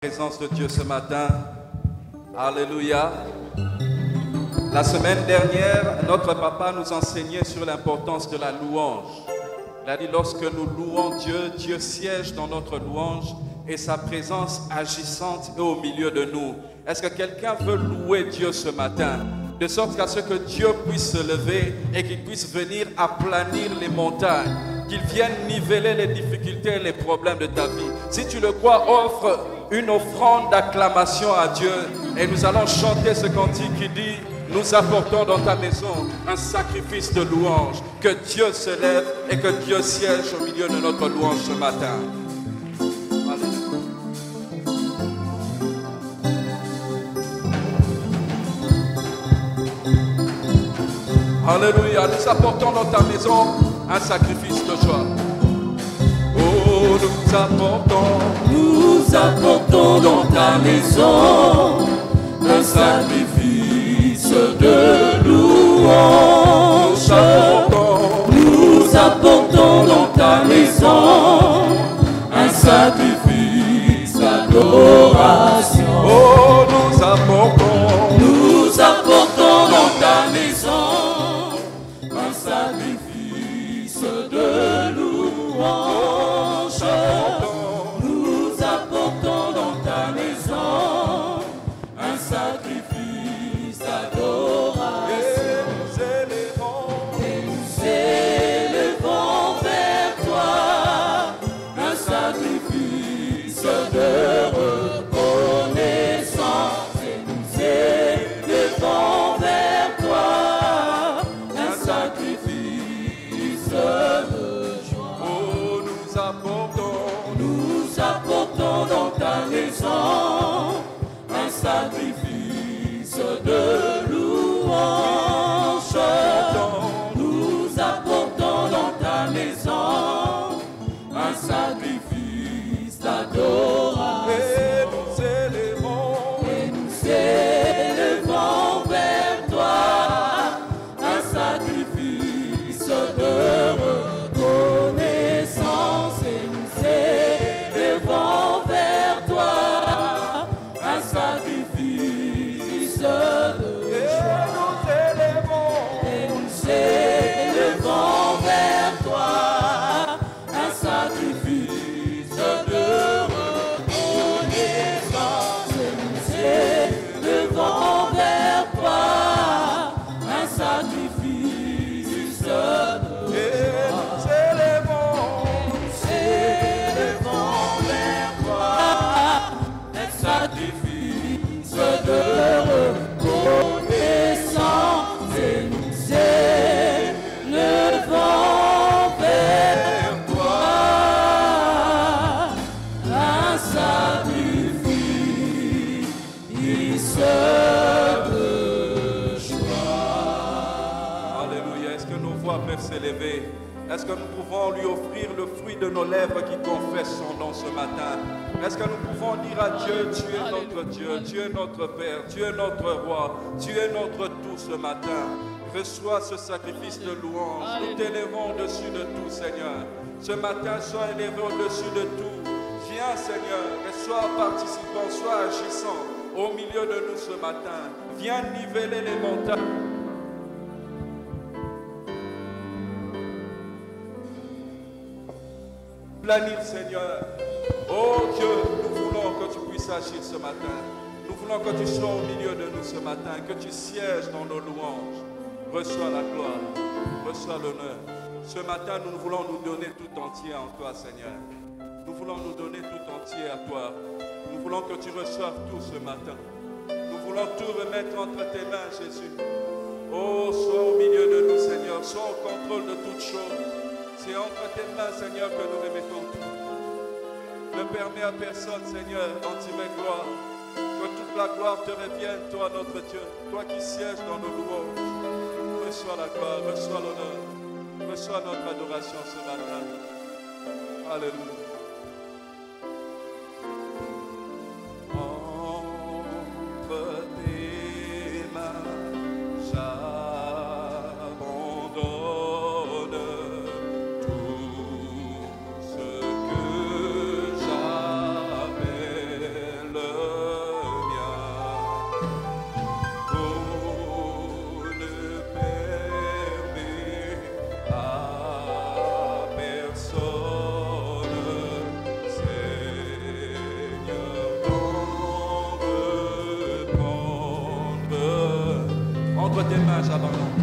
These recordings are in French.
Présence de Dieu ce matin. Alléluia. La semaine dernière, notre papa nous enseignait sur l'importance de la louange. Il a dit lorsque nous louons Dieu, Dieu siège dans notre louange et sa présence agissante est au milieu de nous. Est-ce que quelqu'un veut louer Dieu ce matin? De sorte qu'à ce que Dieu puisse se lever et qu'il puisse venir aplanir les montagnes, qu'il vienne niveler les difficultés et les problèmes de ta vie. Si tu le crois, offre une offrande d'acclamation à Dieu et nous allons chanter ce cantique qui dit: nous apportons dans ta maison un sacrifice de louange. Que Dieu se lève et que Dieu siège au milieu de notre louange ce matin. Alléluia, nous apportons dans ta maison un sacrifice de joie. Oh, nous apportons dans ta maison un sacrifice de louange. Nous apportons dans ta maison un sacrifice d'adoration. Oh, nous apportons dans ta maison un sacrifice de louange. Nous apportons dans ta maison un sacrifice d'adoration. Et nous élevons vers toi un sacrifice de reconnaissance. Et nous élevons vers toi un sacrifice de joie. Oh, nous apportons dans ta maison un sacrifice de louange. Nous apportons dans ta maison un sacrifice d'adoration. Et nous élevons vers toi un sacrifice de reconnaissance. Et nous élevons vers toi un sacrifice de joie. Et nous élevons vers toi un sacrifice de reconnaissance. Et nous élevons vers toi un sacrifice de joie. Et nous élevons vers toi un sacrifice de reconnaissance. Et nous élevons vers toi un sacrifice de joie. Alléluia. Est-ce que nos voix peuvent s'élever? Est-ce que nous pouvons lui offrir le fruit de nos lèvres qui confessent son nom ce matin? Est-ce que nous pouvons dire à Dieu: tu es notre Dieu, tu es notre Père, tu es notre Roi, tu es notre tout ce matin. Reçois ce sacrifice de louange. Nous t'élevons au-dessus de tout, Seigneur. Ce matin, sois élevé au-dessus de tout. Viens, Seigneur, et sois participant, sois agissant au milieu de nous ce matin. Viens niveler les montagnes. Planir, Seigneur. Oh Dieu, nous voulons que tu puisses agir ce matin. Nous voulons que tu sois au milieu de nous ce matin, que tu sièges dans nos louanges. Reçois la gloire, reçois l'honneur. Ce matin, nous voulons nous donner tout entier en toi, Seigneur. Nous voulons nous donner tout entier à toi. Nous voulons que tu reçoives tout ce matin. Nous voulons tout remettre entre tes mains, Jésus. Oh, sois au milieu de nous, Seigneur. Sois au contrôle de toutes choses. C'est entre tes mains, Seigneur, que nous remettons tout. Ne permets à personne, Seigneur, d'entimer gloire. Que toute la gloire te revienne, toi, notre Dieu. Toi qui sièges dans nos louanges. Reçois la gloire, reçois l'honneur. Reçois notre adoration ce matin. Alléluia. Entre tes mains, j'abandonne tout ce que j'appelle j'abandonne.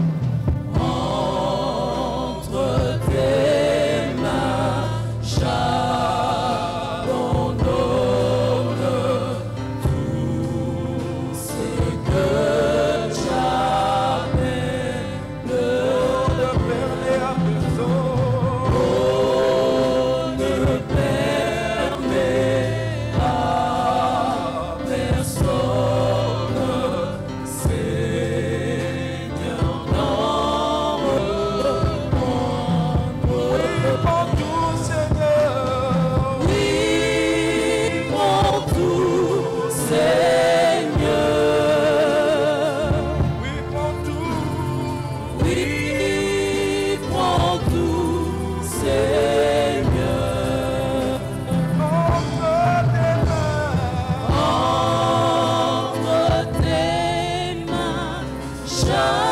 Entre tes mains, j'abandonne tout ce que j'avais. Ne permets à personne. Ne permets à personne. Seigneur, non. Prends tout, Seigneur. Oui, prends tout, Seigneur. Oui, prends tout. Oui, prends tout, Seigneur. Entre tes mains. Entre tes mains, j'abandonne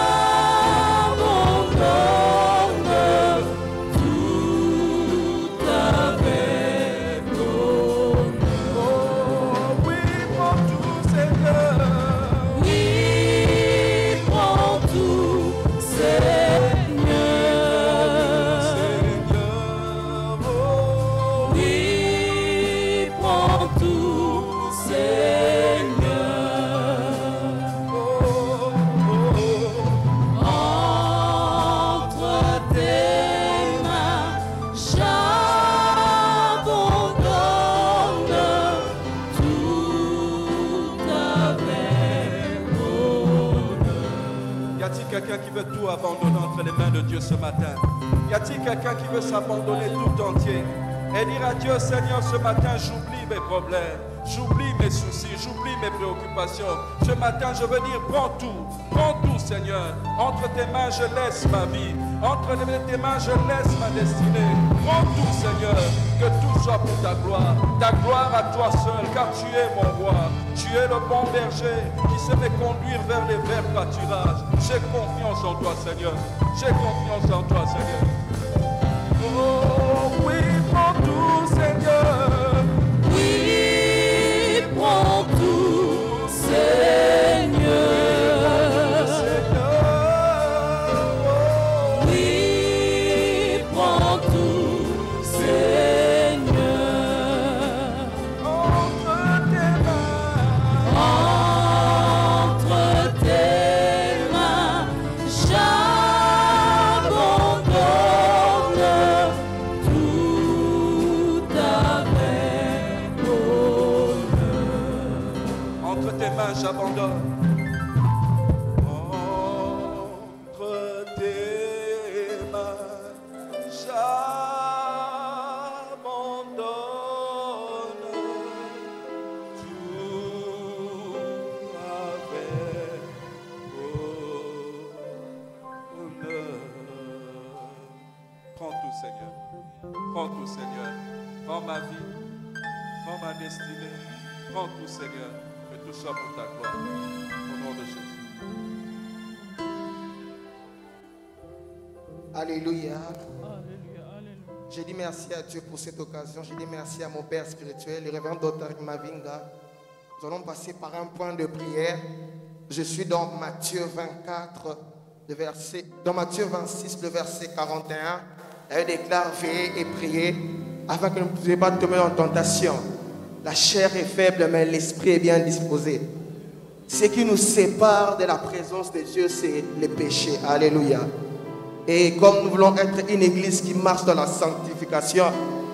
tout avec bonheur. Oh, oui, prends tout, Seigneur. Oui, prends tout, Seigneur. Seigneur, oh, Oui, prends tout, Seigneur. Entre tes mains, j'abandonne tout avec bonheur. Y a-t-il quelqu'un qui veut tout abandonner entre les mains de Dieu ce matin? Y a-t-il quelqu'un qui veut s'abandonner tout entier et dire à Dieu, Seigneur, ce matin, j'oublie mes problèmes, j'oublie mes soucis, j'oublie mes préoccupations. Ce matin, je veux dire, prends tout, Seigneur. Entre tes mains, je laisse ma vie. Entre tes mains, je laisse ma destinée. Prends tout, Seigneur, que tout soit pour ta gloire à toi seul, car tu es mon roi. Tu es le bon berger qui sait me conduire vers les verts pâturages. J'ai confiance en toi, Seigneur. J'ai confiance en toi, Seigneur. Oh oui, prends tout, Seigneur. Oui, prends tout, Seigneur. Seigneur, oh, Oui, prends tout, Seigneur. entre tes mains. Entre tes mains, j'abandonne tout avec bonheur. Entre tes mains, j'abandonne. Entre tes mains, j'abandonne tout avec bonheur. Prends tout, Seigneur. Prends tout, Seigneur. Prends ma vie. Prends ma destinée. Prends tout, Seigneur. Que tout soit pour ta gloire. Au nom de Jésus. Alléluia. Je dis merci à Dieu pour cette occasion. Je dis merci à mon Père spirituel, le révérend Dr Mavinga. Nous allons passer par un point de prière. Je suis dans Matthieu 24, dans Matthieu 26, le verset 41. Elle déclare, veillez et priez afin que vous ne puissiez pas tomber en tentation. La chair est faible, mais l'esprit est bien disposé. Ce qui nous sépare de la présence de Dieu, c'est le péché. Alléluia. Et comme nous voulons être une église qui marche dans la sanctification,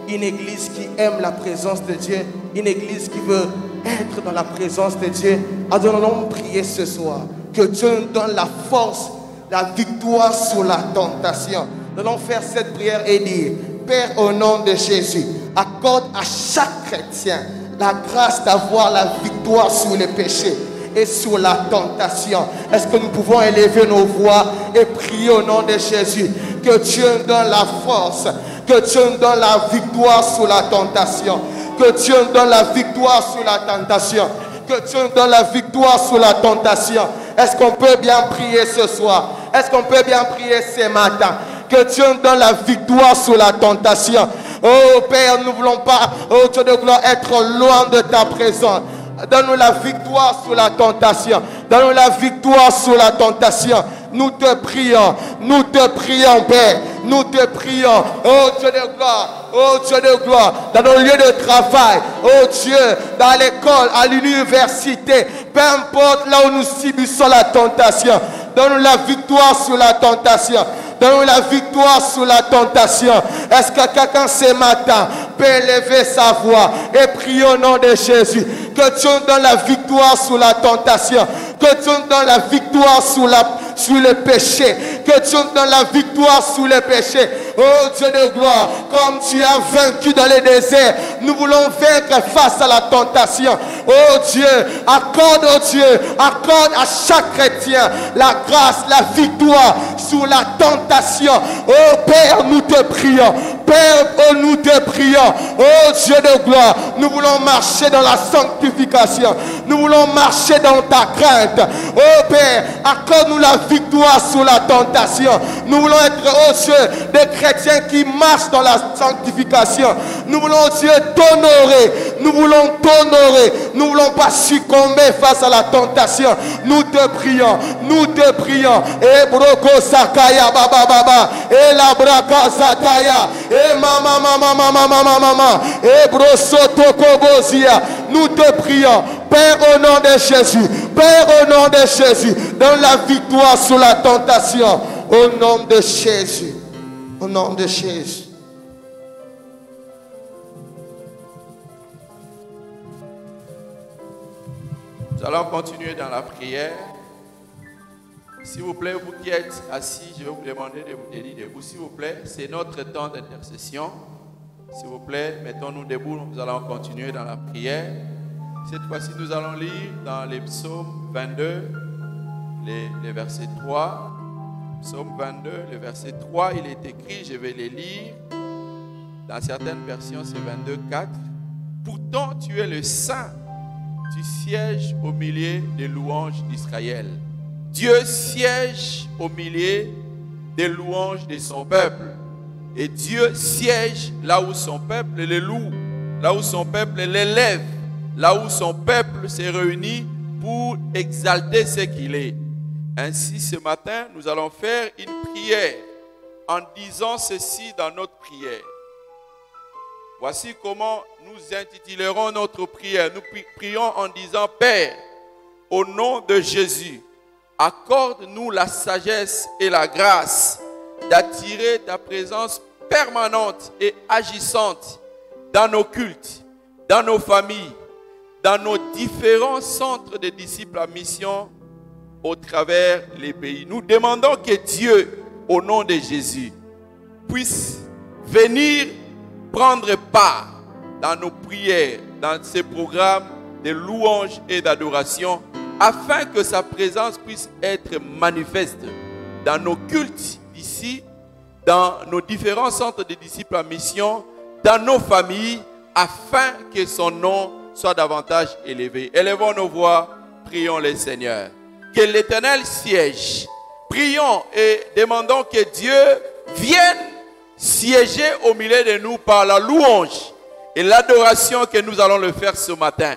une église qui aime la présence de Dieu, une église qui veut être dans la présence de Dieu, nous allons prier ce soir. Que Dieu nous donne la force, la victoire sur la tentation. Nous allons faire cette prière et dire, Père, au nom de Jésus, accorde à chaque chrétien la grâce d'avoir la victoire sur le péché et sur la tentation. Est-ce que nous pouvons élever nos voix et prier au nom de Jésus? Que Dieu nous donne la force, que Dieu nous donne la victoire sur la tentation, que Dieu nous donne la victoire sur la tentation, que Dieu nous donne la victoire sur la tentation. Est-ce qu'on peut bien prier ce soir? Est-ce qu'on peut bien prier ce matin? Que Dieu nous donne la victoire sur la tentation. Oh Père, nous ne voulons pas, oh Dieu de gloire, être loin de ta présence. Donne-nous la victoire sur la tentation. Donne-nous la victoire sur la tentation. Nous te prions, Père. Nous te prions, oh Dieu de gloire, oh Dieu de gloire, dans nos lieux de travail, oh Dieu, dans l'école, à l'université, peu importe là où nous subissons la tentation, donne-nous la victoire sur la tentation. Donne-nous la victoire sur la tentation. Est-ce que quelqu'un ce matin peut élever sa voix et prier au nom de Jésus? Que Dieu nous donne la victoire sur la tentation. Que Dieu nous donne la victoire sur le péché. Que Dieu nous donne la victoire sur le péché. Oh Dieu de gloire, comme tu as vaincu dans les déserts, nous voulons vaincre face à la tentation. Oh Dieu, accorde à chaque chrétien la grâce, la victoire sur la tentation. Oh Père, nous te prions. Père, oh, nous te prions. Oh Dieu de gloire, nous voulons marcher dans la sanctification. Nous voulons marcher dans ta crainte. Oh Père, accorde-nous la victoire sur la tentation. Nous voulons être, oh Dieu, des chrétiens qui marchent dans la sanctification. Nous voulons, oh Dieu, t'honorer. Nous voulons t'honorer. Nous ne voulons pas succomber face à la tentation. Nous te prions. Nous te prions. Et broko sakaya baba baba. Et la braka sataya. Et mama. Et brosoto kobozia. Nous te prions. Père, au nom de Jésus. Père, au nom de Jésus. Donne la victoire sur la tentation. Au nom de Jésus. Au nom de Jésus. Nous allons continuer dans la prière. S'il vous plaît, vous qui êtes assis, je vais vous demander de vous tenir debout. S'il vous plaît, c'est notre temps d'intercession. S'il vous plaît, mettons-nous debout. Nous allons continuer dans la prière. Cette fois-ci, nous allons lire dans les psaumes 22, les versets 3. Psaume 22, le verset 3, il est écrit, je vais les lire. Dans certaines versions, c'est 22, 4. Pourtant, tu es le Saint. Tu sièges au milieu des louanges d'Israël. Dieu siège au milieu des louanges de son peuple. Et Dieu siège là où son peuple les loue, là où son peuple l'élève, là où son peuple s'est réuni pour exalter ce qu'il est. Ainsi, ce matin, nous allons faire une prière en disant ceci dans notre prière. Voici comment nous intitulerons notre prière. Nous prions en disant: Père, au nom de Jésus, accorde-nous la sagesse et la grâce d'attirer ta présence permanente et agissante dans nos cultes, dans nos familles, dans nos différents centres de disciples à mission au travers les pays. Nous demandons que Dieu, au nom de Jésus, puisse venir prendre part dans nos prières, dans ces programmes de louange et d'adoration, afin que sa présence puisse être manifeste dans nos cultes ici, dans nos différents centres de disciples à mission, dans nos familles, afin que son nom soit davantage élevé. Élevons nos voix, prions le Seigneur. Que l'Éternel siège. Prions et demandons que Dieu vienne siéger au milieu de nous par la louange et l'adoration que nous allons le faire ce matin.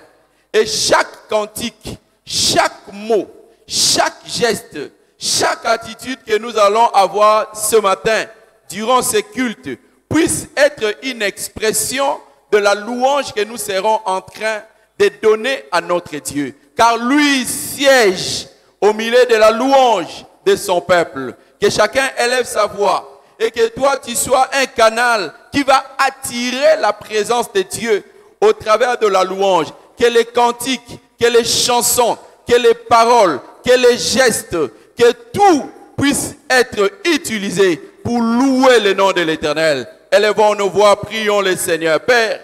Et chaque cantique, chaque mot, chaque geste, chaque attitude que nous allons avoir ce matin durant ces cultes puisse être une expression de la louange que nous serons en train de donner à notre Dieu. Car lui siège au milieu de la louange de son peuple. Que chacun élève sa voix et que toi tu sois un canal qui va attirer la présence de Dieu au travers de la louange. Que les cantiques, que les chansons, que les paroles, que les gestes, que tout puisse être utilisé pour louer le nom de l'Éternel. Élevons nos voix, prions le Seigneur. Père,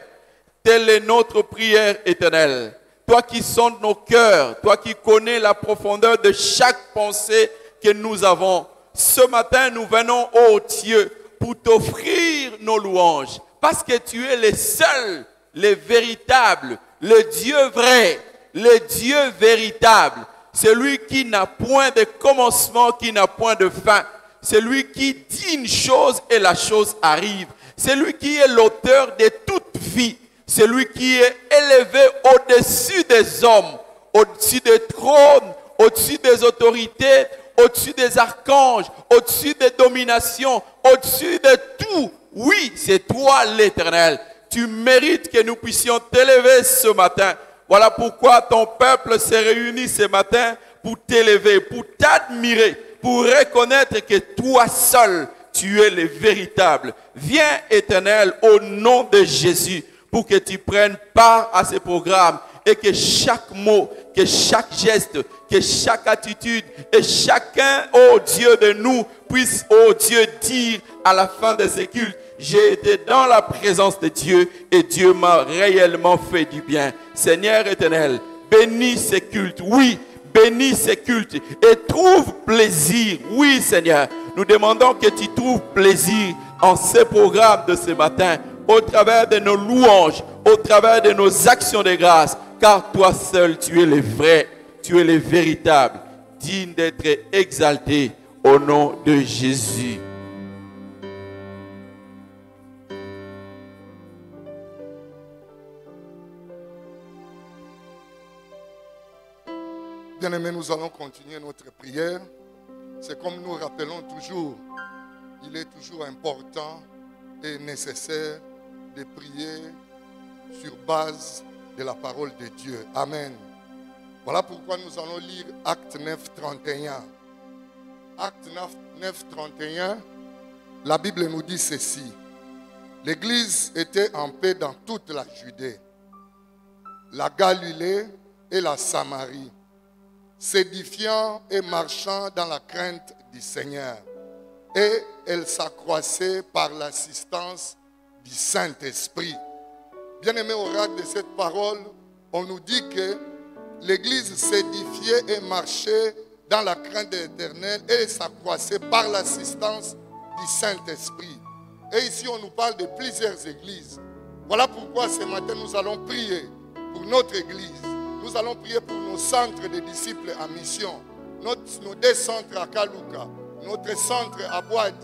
telle est notre prière éternelle. Toi qui sondes nos cœurs, toi qui connais la profondeur de chaque pensée que nous avons. Ce matin, nous venons, ô Dieu, pour t'offrir nos louanges. Parce que tu es le seul, le véritable, le Dieu vrai, le Dieu véritable. Celui qui n'a point de commencement, qui n'a point de fin. Celui qui dit une chose et la chose arrive. Celui qui est l'auteur de toute vie. Celui qui est élevé au-dessus des hommes, au-dessus des trônes, au-dessus des autorités, au-dessus des archanges, au-dessus des dominations, au-dessus de tout. Oui, c'est toi l'Éternel. Tu mérites que nous puissions t'élever ce matin. Voilà pourquoi ton peuple s'est réuni ce matin pour t'élever, pour t'admirer, pour reconnaître que toi seul, tu es le véritable. Viens, Éternel, au nom de Jésus, pour que tu prennes part à ce programme et que chaque mot, que chaque geste, que chaque attitude et chacun, oh Dieu de nous, puisse, oh Dieu, dire à la fin de ce culte, j'ai été dans la présence de Dieu et Dieu m'a réellement fait du bien. Seigneur éternel, bénis ce culte, oui, bénis ce culte et trouve plaisir, oui Seigneur. Nous demandons que tu trouves plaisir en ce programme de ce matin, au travers de nos louanges, au travers de nos actions de grâce, car toi seul, tu es le vrai, tu es le véritable, digne d'être exalté au nom de Jésus. Bien-aimés, nous allons continuer notre prière. C'est comme nous rappelons toujours, il est toujours important et nécessaire de prier sur base de la parole de Dieu. Amen. Voilà pourquoi nous allons lire Acte 9, 31. Acte 9, 31, la Bible nous dit ceci. L'Église était en paix dans toute la Judée, la Galilée et la Samarie, s'édifiant et marchant dans la crainte du Seigneur. Et elle s'accroissait par l'assistance du Saint-Esprit. Bien-aimé, au rac de cette parole, on nous dit que l'Église s'édifiait et marchait dans la crainte de l'Éternel et s'accroissait par l'assistance du Saint-Esprit. Et ici, on nous parle de plusieurs églises. Voilà pourquoi ce matin, nous allons prier pour notre église. Nous allons prier pour nos centres de disciples en mission. Nos deux centres à Kaluka, notre centre à Boadi,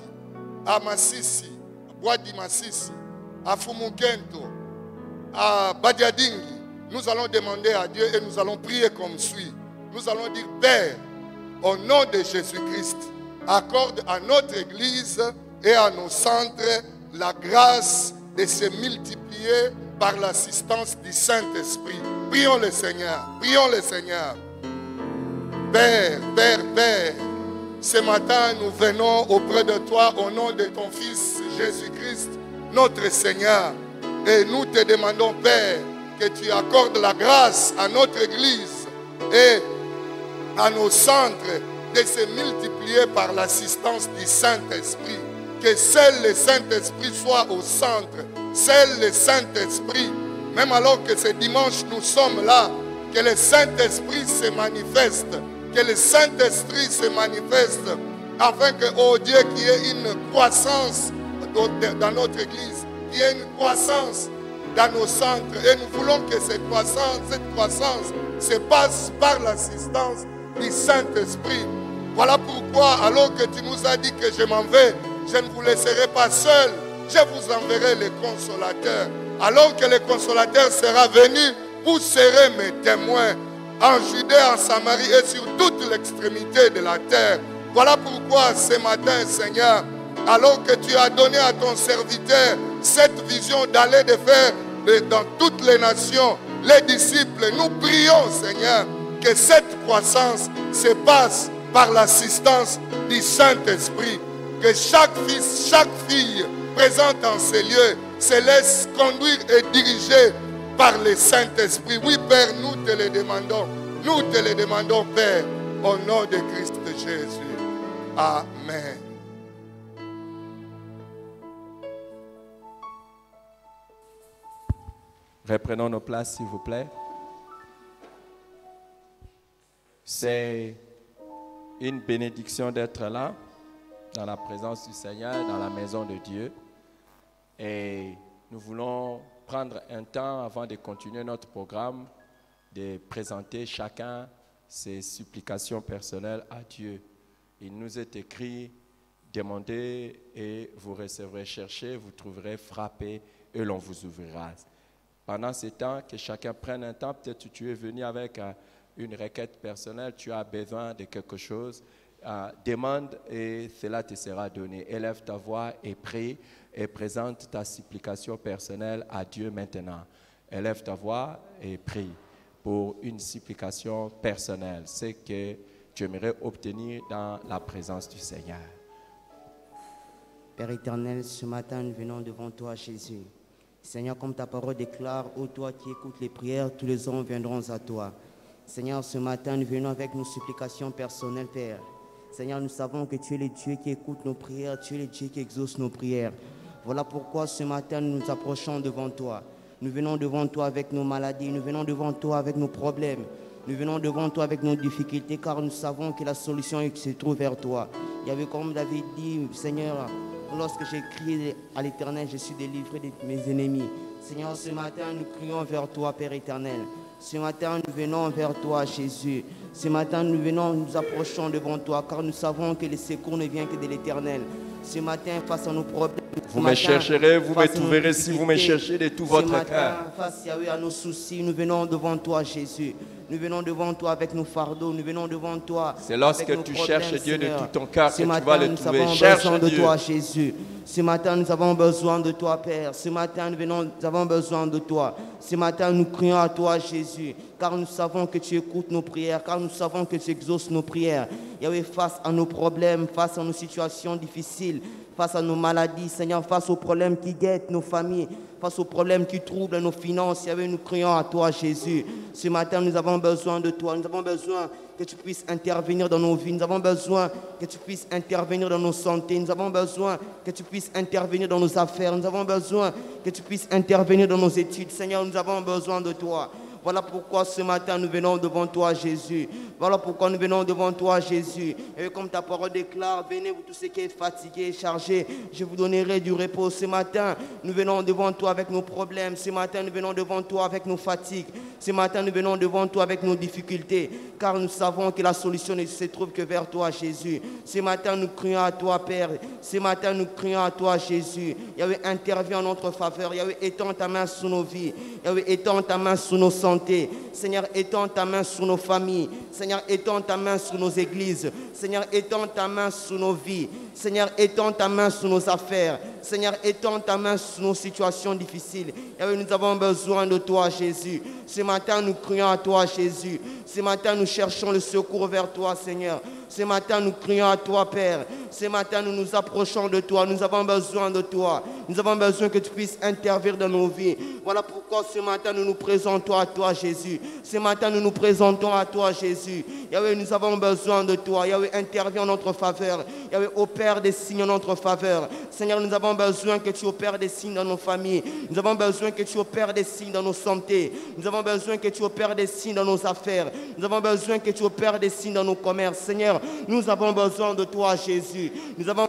à Masisi, à Boadi Masisi, à Fumukento, à Badiadingi. Nous allons demander à Dieu et nous allons prier comme suit. Nous allons dire, Père, au nom de Jésus-Christ, accorde à notre église et à nos centres la grâce de se multiplier par l'assistance du Saint-Esprit. Prions le Seigneur, prions le Seigneur. Père, Père, Père, ce matin nous venons auprès de toi au nom de ton Fils Jésus-Christ, notre Seigneur. Et nous te demandons, Père, que tu accordes la grâce à notre Église et à nos centres de se multiplier par l'assistance du Saint-Esprit. Que seul le Saint-Esprit soit au centre, seul le Saint-Esprit, même alors que ce dimanche nous sommes là, que le Saint-Esprit se manifeste, que le Saint-Esprit se manifeste, afin que, oh Dieu, qu'il y ait une croissance dans notre Église, qu'il y ait une croissance dans nos centres. Et nous voulons que cette croissance se passe par l'assistance du Saint-Esprit. Voilà pourquoi, alors que tu nous as dit que je m'en vais, je ne vous laisserai pas seul, je vous enverrai le consolateur. Alors que le consolateur sera venu, vous serez mes témoins en Judée, en Samarie et sur toute l'extrémité de la terre. Voilà pourquoi ce matin, Seigneur, alors que tu as donné à ton serviteur cette vision d'aller de faire dans toutes les nations, les disciples, nous prions, Seigneur, que cette croissance se passe par l'assistance du Saint-Esprit. Que chaque fils, chaque fille présente en ces lieux se laisse conduire et diriger par le Saint-Esprit. Oui, Père, nous te le demandons. Nous te le demandons, Père, au nom de Christ Jésus. Amen. Reprenons nos places, s'il vous plaît. C'est une bénédiction d'être là, dans la présence du Seigneur, dans la maison de Dieu. Et nous voulons prendre un temps avant de continuer notre programme, de présenter chacun ses supplications personnelles à Dieu. Il nous est écrit, demandez et vous recevrez, cherchez, vous trouverez, frappez et l'on vous ouvrira. Pendant ce temps, que chacun prenne un temps, peut-être que tu es venu avec une requête personnelle, tu as besoin de quelque chose demande et cela te sera donné. Élève ta voix et prie et présente ta supplication personnelle à Dieu maintenant. Élève ta voix et prie pour une supplication personnelle. C'est que tu aimerais obtenir dans la présence du Seigneur. Père éternel, ce matin, nous venons devant toi, Jésus. Seigneur, comme ta parole déclare, ô toi qui écoutes les prières, tous les hommes viendront à toi. Seigneur, ce matin, nous venons avec nos supplications personnelles, Père. Seigneur, nous savons que tu es le Dieu qui écoute nos prières, tu es le Dieu qui exauce nos prières. Voilà pourquoi ce matin, nous nous approchons devant toi. Nous venons devant toi avec nos maladies, nous venons devant toi avec nos problèmes. Nous venons devant toi avec nos difficultés, car nous savons que la solution se trouve vers toi. Il y avait comme David dit, Seigneur, lorsque j'ai crié à l'Éternel, je suis délivré de mes ennemis. Seigneur, ce matin, nous crions vers toi, Père éternel. Ce matin, nous venons vers toi, Jésus. Ce matin, nous approchons devant toi, car nous savons que le secours ne vient que de l'Éternel. Ce matin, face à nos problèmes, vous me chercherez, vous me trouverez si vous me cherchez de tout votre cœur. Ce matin, face à nos soucis, nous venons devant toi, Jésus. Nous venons devant toi avec nos fardeaux, nous venons devant toi. C'est lorsque tu cherches Dieu de tout ton cœur que tu vas le trouver. Nous avons besoin de toi, Jésus. Ce matin, nous avons besoin de toi, Père. Ce matin, nous avons besoin de toi. Ce matin, nous crions à toi, Jésus, car nous savons que tu écoutes nos prières, car nous savons que tu exauces nos prières. Yahweh, face à nos problèmes, face à nos situations difficiles, face à nos maladies, Seigneur, face aux problèmes qui guettent nos familles, face aux problèmes qui troublent nos finances, Yahweh, nous crions à toi, Jésus. Ce matin, nous avons besoin de toi. Nous avons besoin que tu puisses intervenir dans nos vies. Nous avons besoin que tu puisses intervenir dans nos santé. Nous avons besoin que tu puisses intervenir dans nos affaires. Nous avons besoin que tu puisses intervenir dans nos études. Seigneur, nous avons besoin de toi. Voilà pourquoi ce matin nous venons devant toi, Jésus. Voilà pourquoi nous venons devant toi, Jésus. Et comme ta parole déclare, venez vous tous ceux qui êtes fatigués et chargés, je vous donnerai du repos. Ce matin, nous venons devant toi avec nos problèmes. Ce matin, nous venons devant toi avec nos fatigues. Ce matin, nous venons devant toi avec nos difficultés. Car nous savons que la solution ne se trouve que vers toi, Jésus. Ce matin, nous crions à toi, Père. Ce matin, nous crions à toi, Jésus. Yahweh, interviens en notre faveur. Yahweh, étends ta main sur nos vies. Yahweh, étends ta main sur nos santé. Seigneur, étends ta main sur nos familles. Seigneur, étends ta main sur nos églises. Seigneur, étends ta main sur nos vies. Seigneur, étends ta main sur nos affaires. Seigneur, étends ta main sur nos situations difficiles. Et nous avons besoin de toi, Jésus. Ce matin, nous crions à toi, Jésus. Ce matin, nous cherchons le secours vers toi, Seigneur. Ce matin, nous crions à toi, Père. Ce matin, nous nous approchons de toi. Nous avons besoin de toi. Nous avons besoin que tu puisses intervenir dans nos vies. Voilà pourquoi ce matin, nous nous présentons à toi, Jésus. Ce matin, nous nous présentons à toi, Jésus. Yahweh, nous avons besoin de toi. Yahweh, interviens en notre faveur. Yahweh, opère des signes en notre faveur. Seigneur, nous avons besoin que tu opères des signes dans nos familles. Nous avons besoin que tu opères des signes dans nos santé. Nous avons besoin que tu opères des signes dans nos affaires. Nous avons besoin que tu opères des signes dans nos commerces. Seigneur, nous avons besoin de toi, Jésus. Nous avons...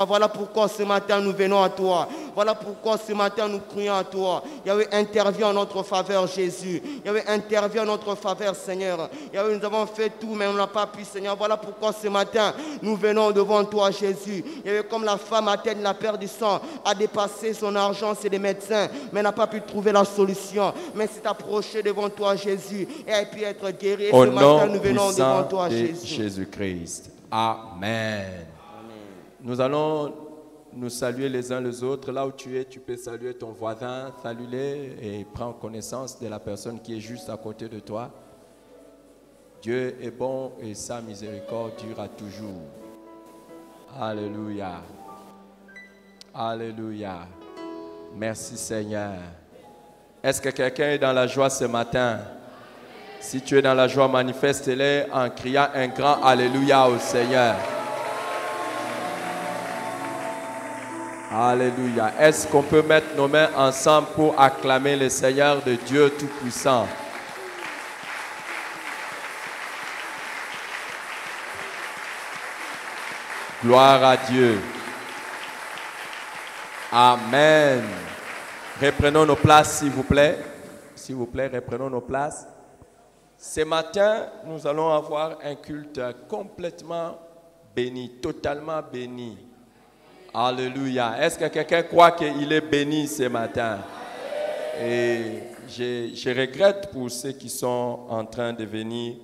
Voilà pourquoi ce matin nous venons à toi. Voilà pourquoi ce matin nous crions à toi. Yahweh, interviens en notre faveur, Jésus. Yahweh, interviens en notre faveur, Seigneur. Yahweh, nous avons fait tout, mais on n'a pas pu, Seigneur. Voilà pourquoi ce matin nous venons devant toi, Jésus. Yahweh, comme la femme atteinte la perte du sang, a dépassé son argent chez les médecins, mais n'a pas pu trouver la solution. Mais s'est approché devant toi, Jésus, et a pu être guéri. Au ce nom matin, nous venons devant toi, de Jésus. Jésus-Christ. Amen. Nous allons nous saluer les uns les autres. Là où tu es, tu peux saluer ton voisin, salue-les et prends connaissance de la personne qui est juste à côté de toi. Dieu est bon et sa miséricorde durera toujours. Alléluia. Alléluia. Merci Seigneur. Est-ce que quelqu'un est dans la joie ce matin? Si tu es dans la joie, manifeste-le en criant un grand Alléluia au Seigneur. Alléluia. Est-ce qu'on peut mettre nos mains ensemble pour acclamer le Seigneur de Dieu Tout-Puissant? Gloire à Dieu. Amen. Reprenons nos places, s'il vous plaît. S'il vous plaît, reprenons nos places. Ce matin, nous allons avoir un culte complètement béni, totalement béni. Alléluia. Est-ce que quelqu'un croit qu'il est béni ce matin? Et je regrette pour ceux qui sont en train de venir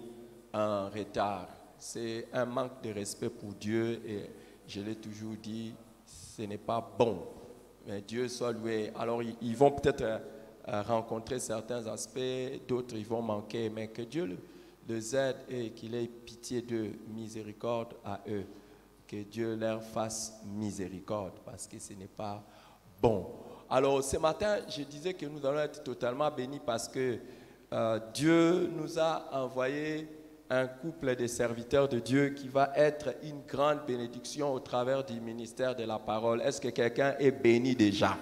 en retard. c'est un manque de respect pour Dieu et je l'ai toujours dit, ce n'est pas bon. Mais Dieu soit loué. Alors ils vont peut-être rencontrer certains aspects, d'autres ils vont manquer, mais que Dieu les aide et qu'il ait pitié d'eux, miséricorde à eux. Que Dieu leur fasse miséricorde parce que ce n'est pas bon. Alors ce matin, je disais que nous allons être totalement bénis parce que Dieu nous a envoyé un couple de serviteurs de Dieu qui va être une grande bénédiction au travers du ministère de la parole. Est-ce que quelqu'un est béni déjà?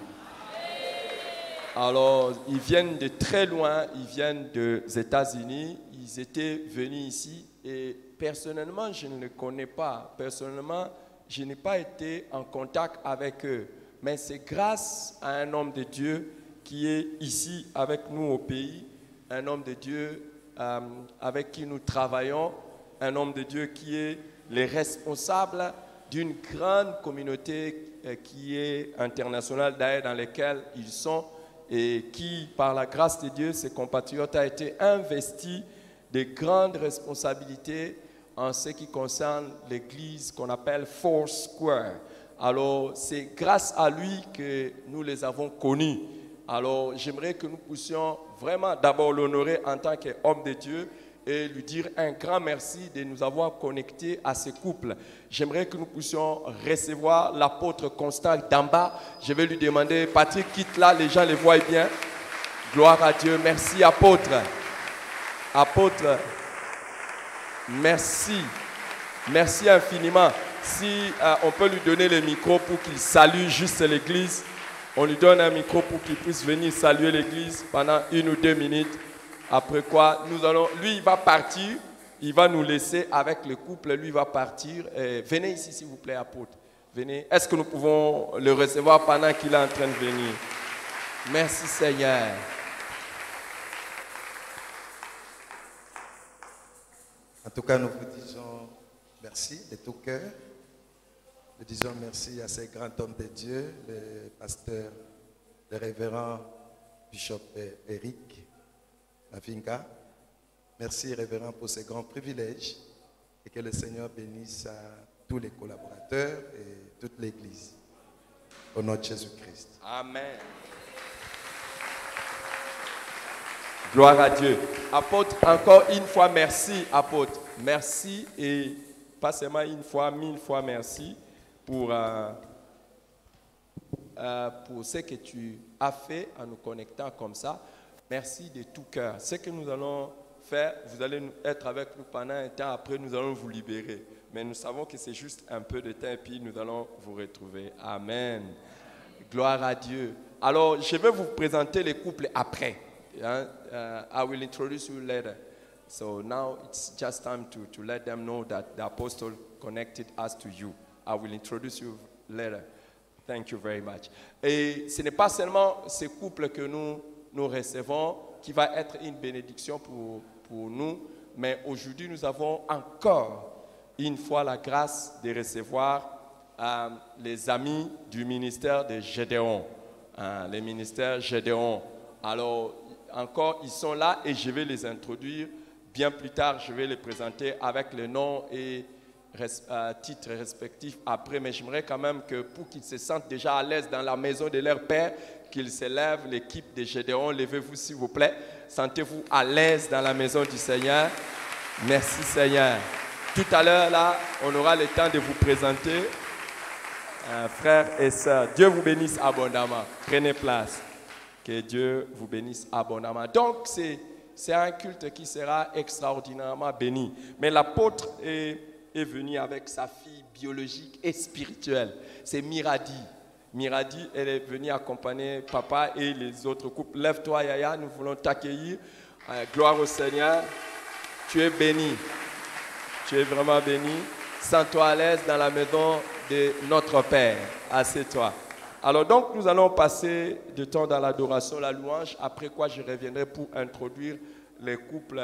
Alors, ils viennent de très loin, ils viennent des États-Unis, ils étaient venus ici et personnellement, je ne les connais pas. Personnellement, je n'ai pas été en contact avec eux. Mais c'est grâce à un homme de Dieu qui est ici avec nous au pays, un homme de Dieu avec qui nous travaillons, un homme de Dieu qui est le responsable d'une grande communauté qui est internationale, d'ailleurs dans laquelle ils sont, et qui, par la grâce de Dieu, ses compatriotes, a été investi de grandes responsabilités en ce qui concerne l'église qu'on appelle Foursquare. Alors, c'est grâce à lui que nous les avons connus. Alors, j'aimerais que nous puissions vraiment d'abord l'honorer en tant qu'homme de Dieu et lui dire un grand merci de nous avoir connectés à ce couple. J'aimerais que nous puissions recevoir l'apôtre Constant d'en bas. Je vais lui demander, Patrick, quitte là, les gens les voient bien. Gloire à Dieu. Merci, apôtre. Apôtre, merci. Merci infiniment. Si on peut lui donner le micro pour qu'il salue juste l'église, on lui donne un micro pour qu'il puisse venir saluer l'église pendant 1 ou 2 minutes. Après quoi, lui, il va partir, il va nous laisser avec le couple, lui, il va partir. Venez ici, s'il vous plaît, apôtre. Venez. Est-ce que nous pouvons le recevoir pendant qu'il est en train de venir? Merci, Seigneur. En tout cas, nous vous disons merci de tout cœur. Nous disons merci à ces grands hommes de Dieu, le pasteur, le révérend Bishop Eric Mavinga. Merci, révérend, pour ces grands privilèges et que le Seigneur bénisse à tous les collaborateurs et toute l'Église. Au nom de Jésus-Christ. Amen. Gloire à Dieu. Apôtre, encore une fois, merci, apôtre. Merci et pas seulement une fois, 1000 fois merci pour ce que tu as fait en nous connectant comme ça. Merci de tout cœur. Ce que nous allons faire, vous allez être avec nous pendant un temps, après nous allons vous libérer. Mais nous savons que c'est juste un peu de temps et puis nous allons vous retrouver. Amen. Gloire à Dieu. Alors, je vais vous présenter les couples après. I will introduce you later. So now it's just time to let them know that the apostle connected us to you. I will introduce you later. Thank you very much. Et ce n'est pas seulement ces couples que nous recevons qui va être une bénédiction pour nous, mais aujourd'hui nous avons encore une fois la grâce de recevoir les amis du ministère de Gédéon. Les ministères Gédéon. Alors, encore, ils sont là et je vais les introduire. Bien plus tard, je vais les présenter avec le nom et titres respectifs après. Mais j'aimerais quand même que pour qu'ils se sentent déjà à l'aise dans la maison de leur père, qu'ils se lèvent, l'équipe de Gédéon, levez-vous s'il vous plaît. Sentez-vous à l'aise dans la maison du Seigneur. Merci Seigneur. Tout à l'heure, là, on aura le temps de vous présenter, frères et sœurs. Dieu vous bénisse abondamment. Prenez place. Que Dieu vous bénisse abondamment. Donc, c'est un culte qui sera extraordinairement béni. Mais l'apôtre est venu avec sa fille biologique et spirituelle. C'est Miradi. Miradi, elle est venue accompagner papa et les autres couples. Lève-toi, Yaya, nous voulons t'accueillir. Gloire au Seigneur. Tu es béni. Tu es vraiment béni. Sens-toi à l'aise dans la maison de notre Père. Assieds-toi. Alors donc, nous allons passer du temps dans l'adoration, la louange, après quoi je reviendrai pour introduire les couples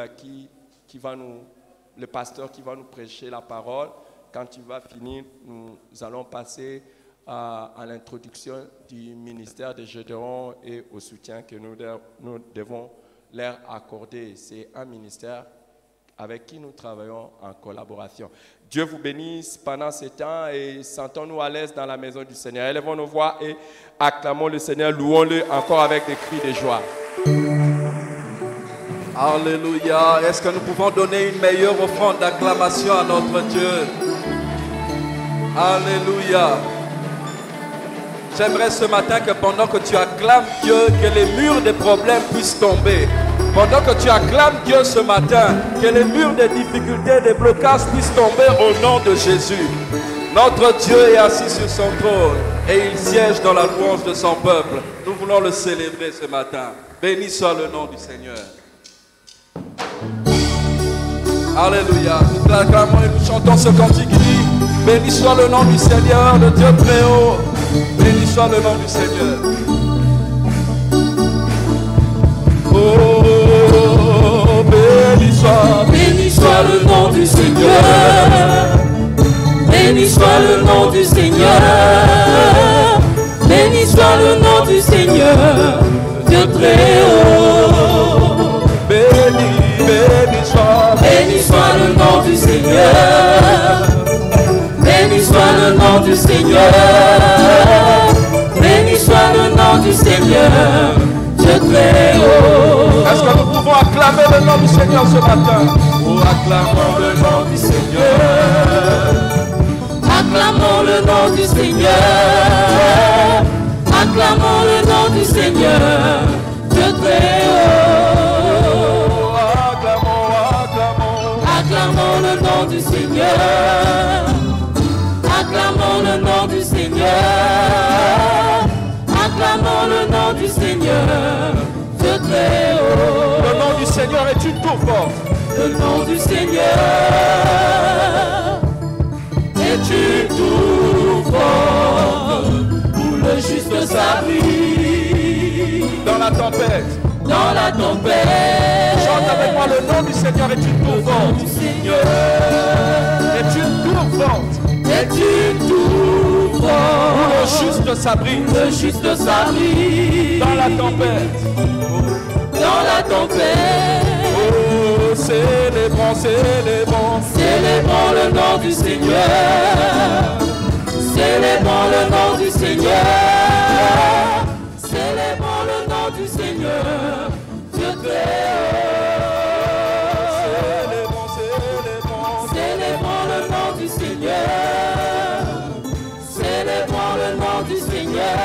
le pasteur qui va nous prêcher la parole. Quand il va finir, nous allons passer à l'introduction du ministère de Gédéon et au soutien que nous devons leur accorder. C'est un ministère avec qui nous travaillons en collaboration. Dieu vous bénisse pendant ce temps et sentons-nous à l'aise dans la maison du Seigneur. Élevons nos voix et acclamons le Seigneur, louons-le encore avec des cris de joie. Alléluia. Est-ce que nous pouvons donner une meilleure offrande d'acclamation à notre Dieu? Alléluia. J'aimerais ce matin que pendant que tu acclames Dieu, que les murs des problèmes puissent tomber. Pendant que tu acclames Dieu ce matin, que les murs des difficultés, des blocages puissent tomber au nom de Jésus. Notre Dieu est assis sur son trône et il siège dans la louange de son peuple. Nous voulons le célébrer ce matin. Béni soit le nom du Seigneur. Alléluia. Nous l'acclamons et nous chantons ce cantique qui dit: béni soit le nom du Seigneur, le Dieu très haut. Béni soit le nom du Seigneur. Oh, béni soit le nom du Seigneur. Béni soit le nom du Seigneur. Béni soit le nom du Seigneur. Dieu très haut. Béni soit le nom du Seigneur. Béni soit le nom du Seigneur. Béni soit le nom du Seigneur. Dieu très haut. Est-ce que nous pouvons acclamer le nom du Seigneur ce matin? Oh, acclamons le nom du Seigneur. Acclamons le nom du Seigneur. Acclamons le nom du Seigneur. Dieu très haut. Acclamons le nom du Seigneur. Acclamons le nom du Seigneur. Acclamons le nom du Seigneur. Dieu très haut. Le nom du Seigneur est une tour forte. Le nom du Seigneur est une tour forte où le juste s'abrite dans la tempête. Dans la tempête. Chante avec moi: le nom du Seigneur est une tour forte. Le Seigneur est une tour forte. Est une tour forte où le juste s'abrite. Le juste s'abrite dans la tempête. Dans la tempête. Oh, célébrons, célébrons. Célébrons le nom du Seigneur. Célébrons le nom du Seigneur. Célébrons le nom du Seigneur. Dieu très haut. Célébrons, célébrons. Célébrons le nom du Seigneur. Célébrons le nom du Seigneur.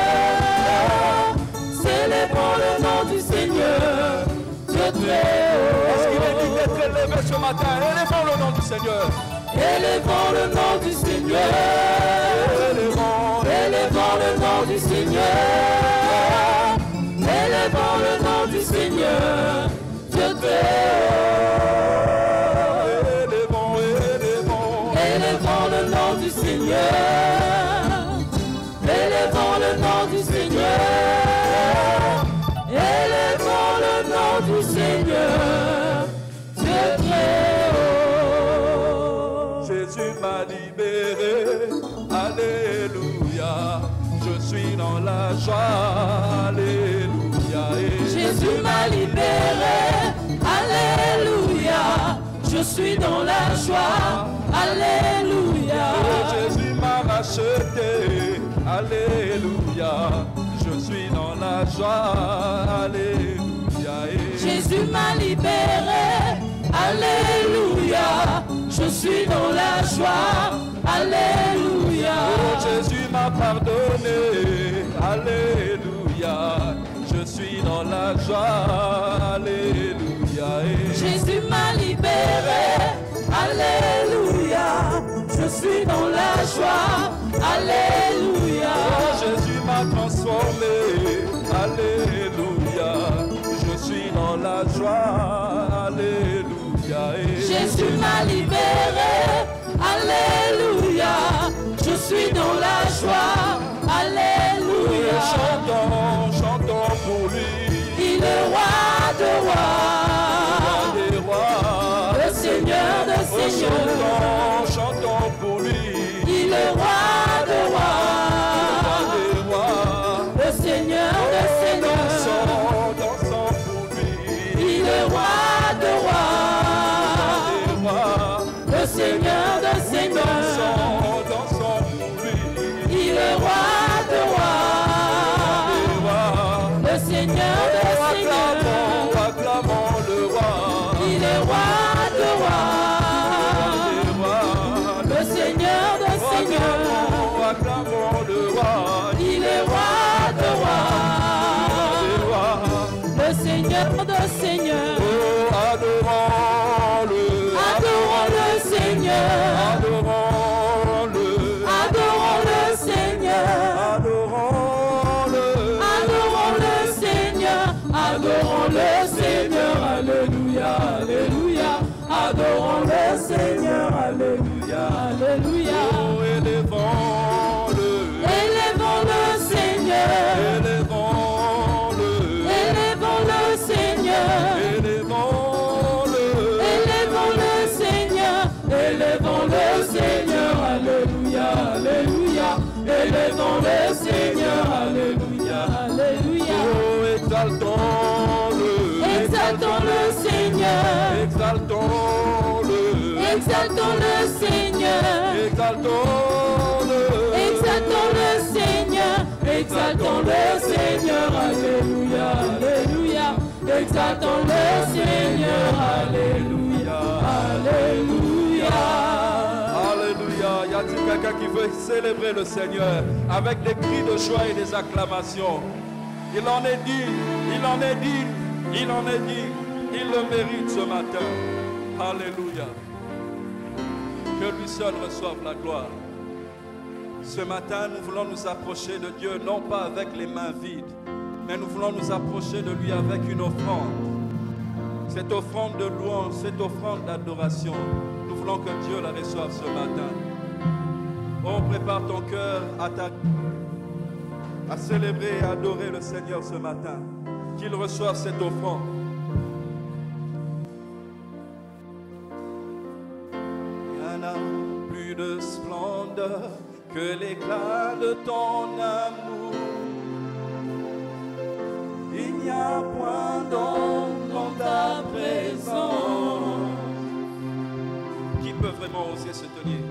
Célébrons le nom du Seigneur. Dieu très haut. Est-ce qu'il est digne d'être élevé ce matin? Élevons le nom du Seigneur. Élevons le nom du Seigneur. Élevons le nom du Seigneur. Élevons le nom du Seigneur. Dieu très haut. Élevons le nom du Seigneur. Élevons le nom du Seigneur. Élevons le nom du Seigneur. Dieu très haut. Jésus m'a libéré. Alléluia. Je suis dans la joie. Alléluia. Jésus m'a libéré. Alléluia. Je suis dans la joie. Alléluia. Jésus m'a racheté. Alléluia. Je suis dans la joie. Alléluia. Jésus m'a libéré. Alléluia. Je suis dans la joie. Alléluia. Jésus m'a pardonné. Alléluia. Je suis dans la joie. Alléluia. Jésus m'a libéré. Alléluia. Je suis dans la joie. Alléluia. Jésus m'a transformé. Alléluia. Je suis dans la joie. Alléluia. Jésus m'a libéré. Alléluia. Je suis dans la joie. Alléluia. Chantons, chantons pour lui. Il est roi de rois. Le Seigneur de seigneurs. Chantons, chantons pour lui. Il est roi de rois. Le Seigneur de seigneurs. Dansons pour lui. Il est roi de rois. Seigneur de seigneurs. Dansons pour lui. Il est roi de rois. Le Seigneur de seigneurs. Acclamons le roi. Il est roi de rois. Le Seigneur de seigneurs. Acclamons le roi. Il est roi de rois. Le Seigneur de seigneurs. Oh, adorons-le. Adorons le Seigneur. Adorons-le. Adorons le Seigneur. Adorons-le. Adorons le Seigneur. Adorons le Seigneur. Alléluia. Alléluia. Adorons le Seigneur. Alléluia. Alléluia. Oh, élevons-le. Élevons le Seigneur. Élevons-le. Élevons le Seigneur. Élevons-le. Élevons le Seigneur. Élevons le Seigneur. Alléluia. Alléluia. Élevons le Seigneur. Alléluia. Alléluia. Oh, exaltons-le. Exaltons le Seigneur. Exaltons-le. Exaltons le Seigneur. Exaltons-le. Exaltons le Seigneur. Exaltons le Seigneur. Alléluia. Alléluia. Exaltons le Seigneur. Alléluia. Alléluia. Alléluia. Y a-t-il quelqu'un qui veut célébrer le Seigneur avec des cris de joie et des acclamations? Il en est digne, il en est digne, il en est digne. Il le mérite ce matin. Alléluia. Que lui seul reçoive la gloire. Ce matin, nous voulons nous approcher de Dieu, non pas avec les mains vides, mais nous voulons nous approcher de lui avec une offrande. Cette offrande de louange, cette offrande d'adoration, nous voulons que Dieu la reçoive ce matin. Oh, prépare ton cœur à célébrer et à adorer le Seigneur ce matin. Qu'il reçoive cette offrande. Il n'y en a plus de splendeur que l'éclat de ton amour. Il n'y a point d'ombre dans ta présence. Qui peut vraiment oser se tenir?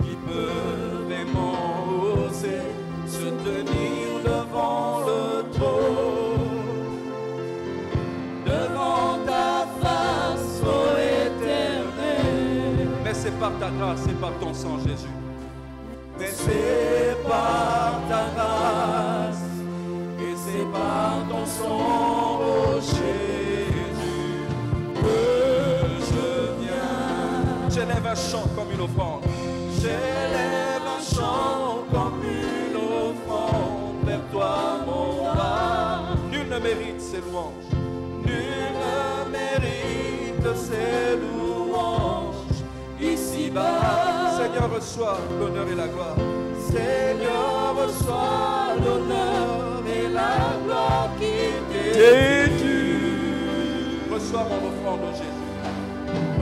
Qui peut vraiment oser se tenir devant le trône, devant ta face, ô Éternel? Mais c'est par ta grâce, c'est par ton sang, Jésus. Mais c'est par ta grâce et c'est par ton sang, ô Jésus, que je viens. J'élève un chant comme une offrande. J'élève un chant comme une offrande vers toi, mon roi. Nul ne mérite ses louanges. Nul ne mérite ses louanges. Ici-bas, Seigneur, reçois l'honneur et la gloire. Seigneur, reçois l'honneur et la gloire qui t'est due. Reçois mon offrande, ô Jésus.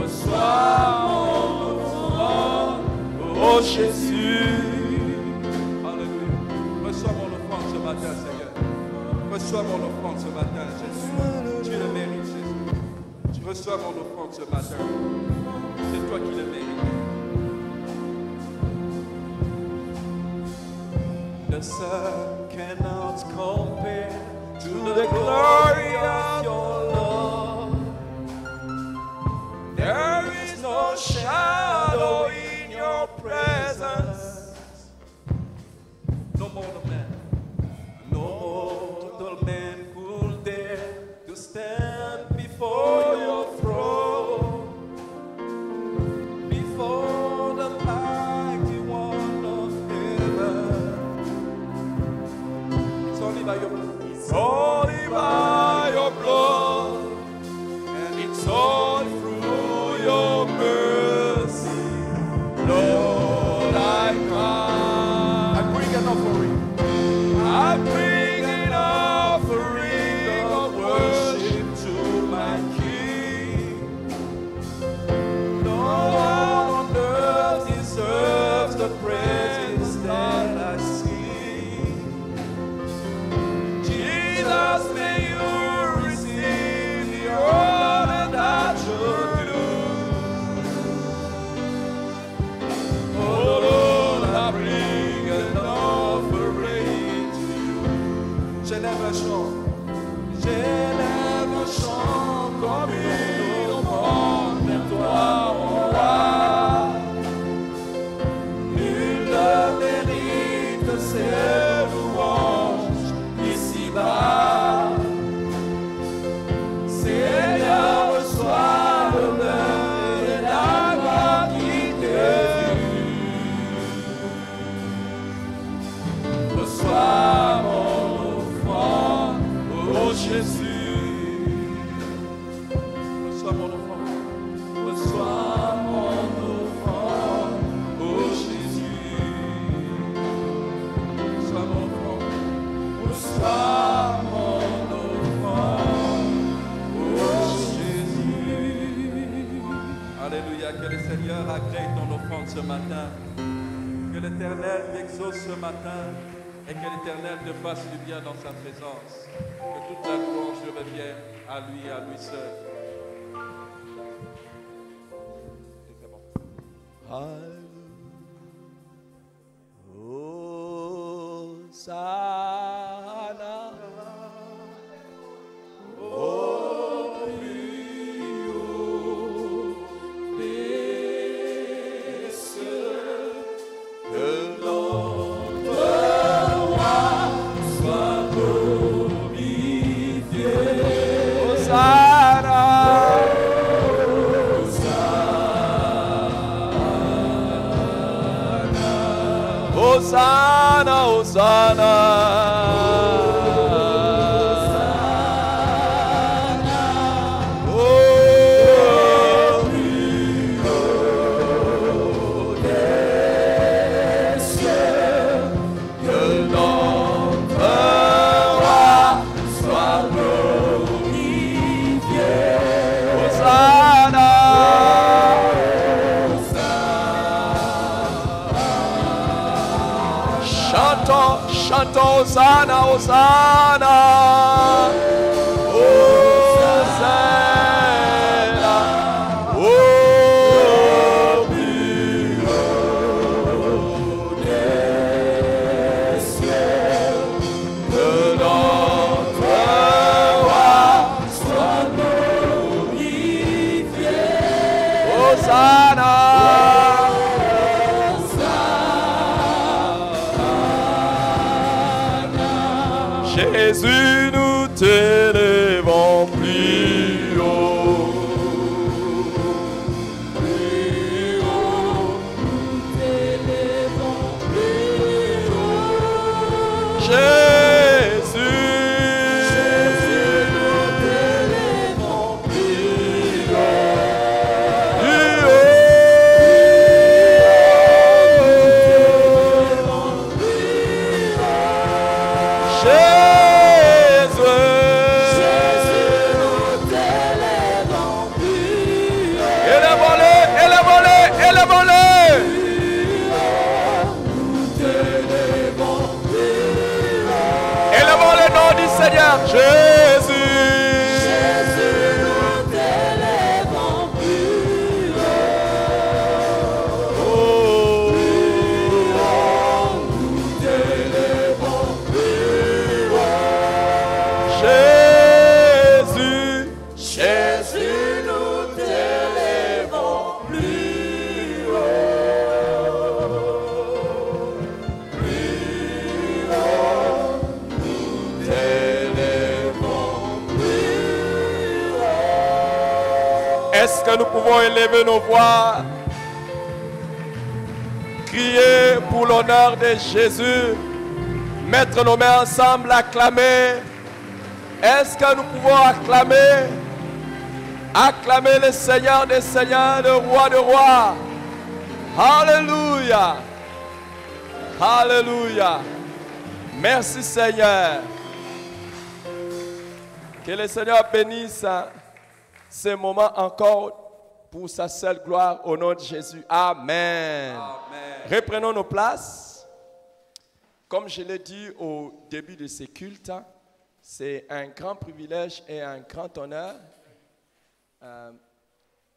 Reçois mon offrande, ô Jésus. Alléluia. Reçois mon offrande ce matin, Seigneur. Reçois mon offrande ce matin, Jésus. Tu le mérites, Jésus. Tu reçois mon offrande ce matin. C'est toi qui le mérites. The sun cannot compare to the glory of your love. There is no shadow in your presence. No mortal man, no mortal man could dare to stand before your throne, before the mighty one of heaven. It's only by your blood. It's only by your blood, and it's all through your mercy. un chant. J'élève un chant comme une offrande vers toi, mon roi. Nul ne mérite ces louanges ici-bas. Seigneur, reçois l'honneur et la gloire qui t'est due. Reçois mon offrande, ô Jésus. Reçois mon offrande. Reçois mon offrande, ô Jésus. Reçois mon offrande. Reçois mon offrande, ô Jésus. Alléluia, que le Seigneur agrée ton offrande ce matin. Que l'Éternel t'exauce ce matin et que l'Éternel te fasse du bien dans sa présence. Que toute la louange revienne à lui et à lui seul. Et c'est bon. Hosanna, au plus haut des cieux, que notre roi soit glorifié. Hosanna, Hosanna, Hosanna. Chantons Hosanna, Hosanna, Hosanna, au plus haut des cieux, que notre roi soit glorifié. Hosanna. Jésus, nous t'élevons plus haut. Plus haut, nous t'élevons plus haut. Jésus, nous t'élevons plus haut. Plus haut. Seigneur Jésus, Jésus, nous t'élevons plus haut. Oh, plus haut, nous t'élevons plus haut. Jésus, Jésus, nous t'élevons plus haut. Plus haut, nous t'élevons. Est-ce que nous pouvons élever nos voix, crier pour l'honneur de Jésus, mettre nos mains ensemble, acclamer? Est-ce que nous pouvons acclamer le Seigneur des Seigneurs, le Roi des Rois? Alléluia! Alléluia! Merci Seigneur. Que le Seigneur bénisse ce moment encore pour sa seule gloire au nom de Jésus. Amen. Amen. Reprenons nos places. Comme je l'ai dit au début de ces cultes, c'est un grand privilège et un grand honneur.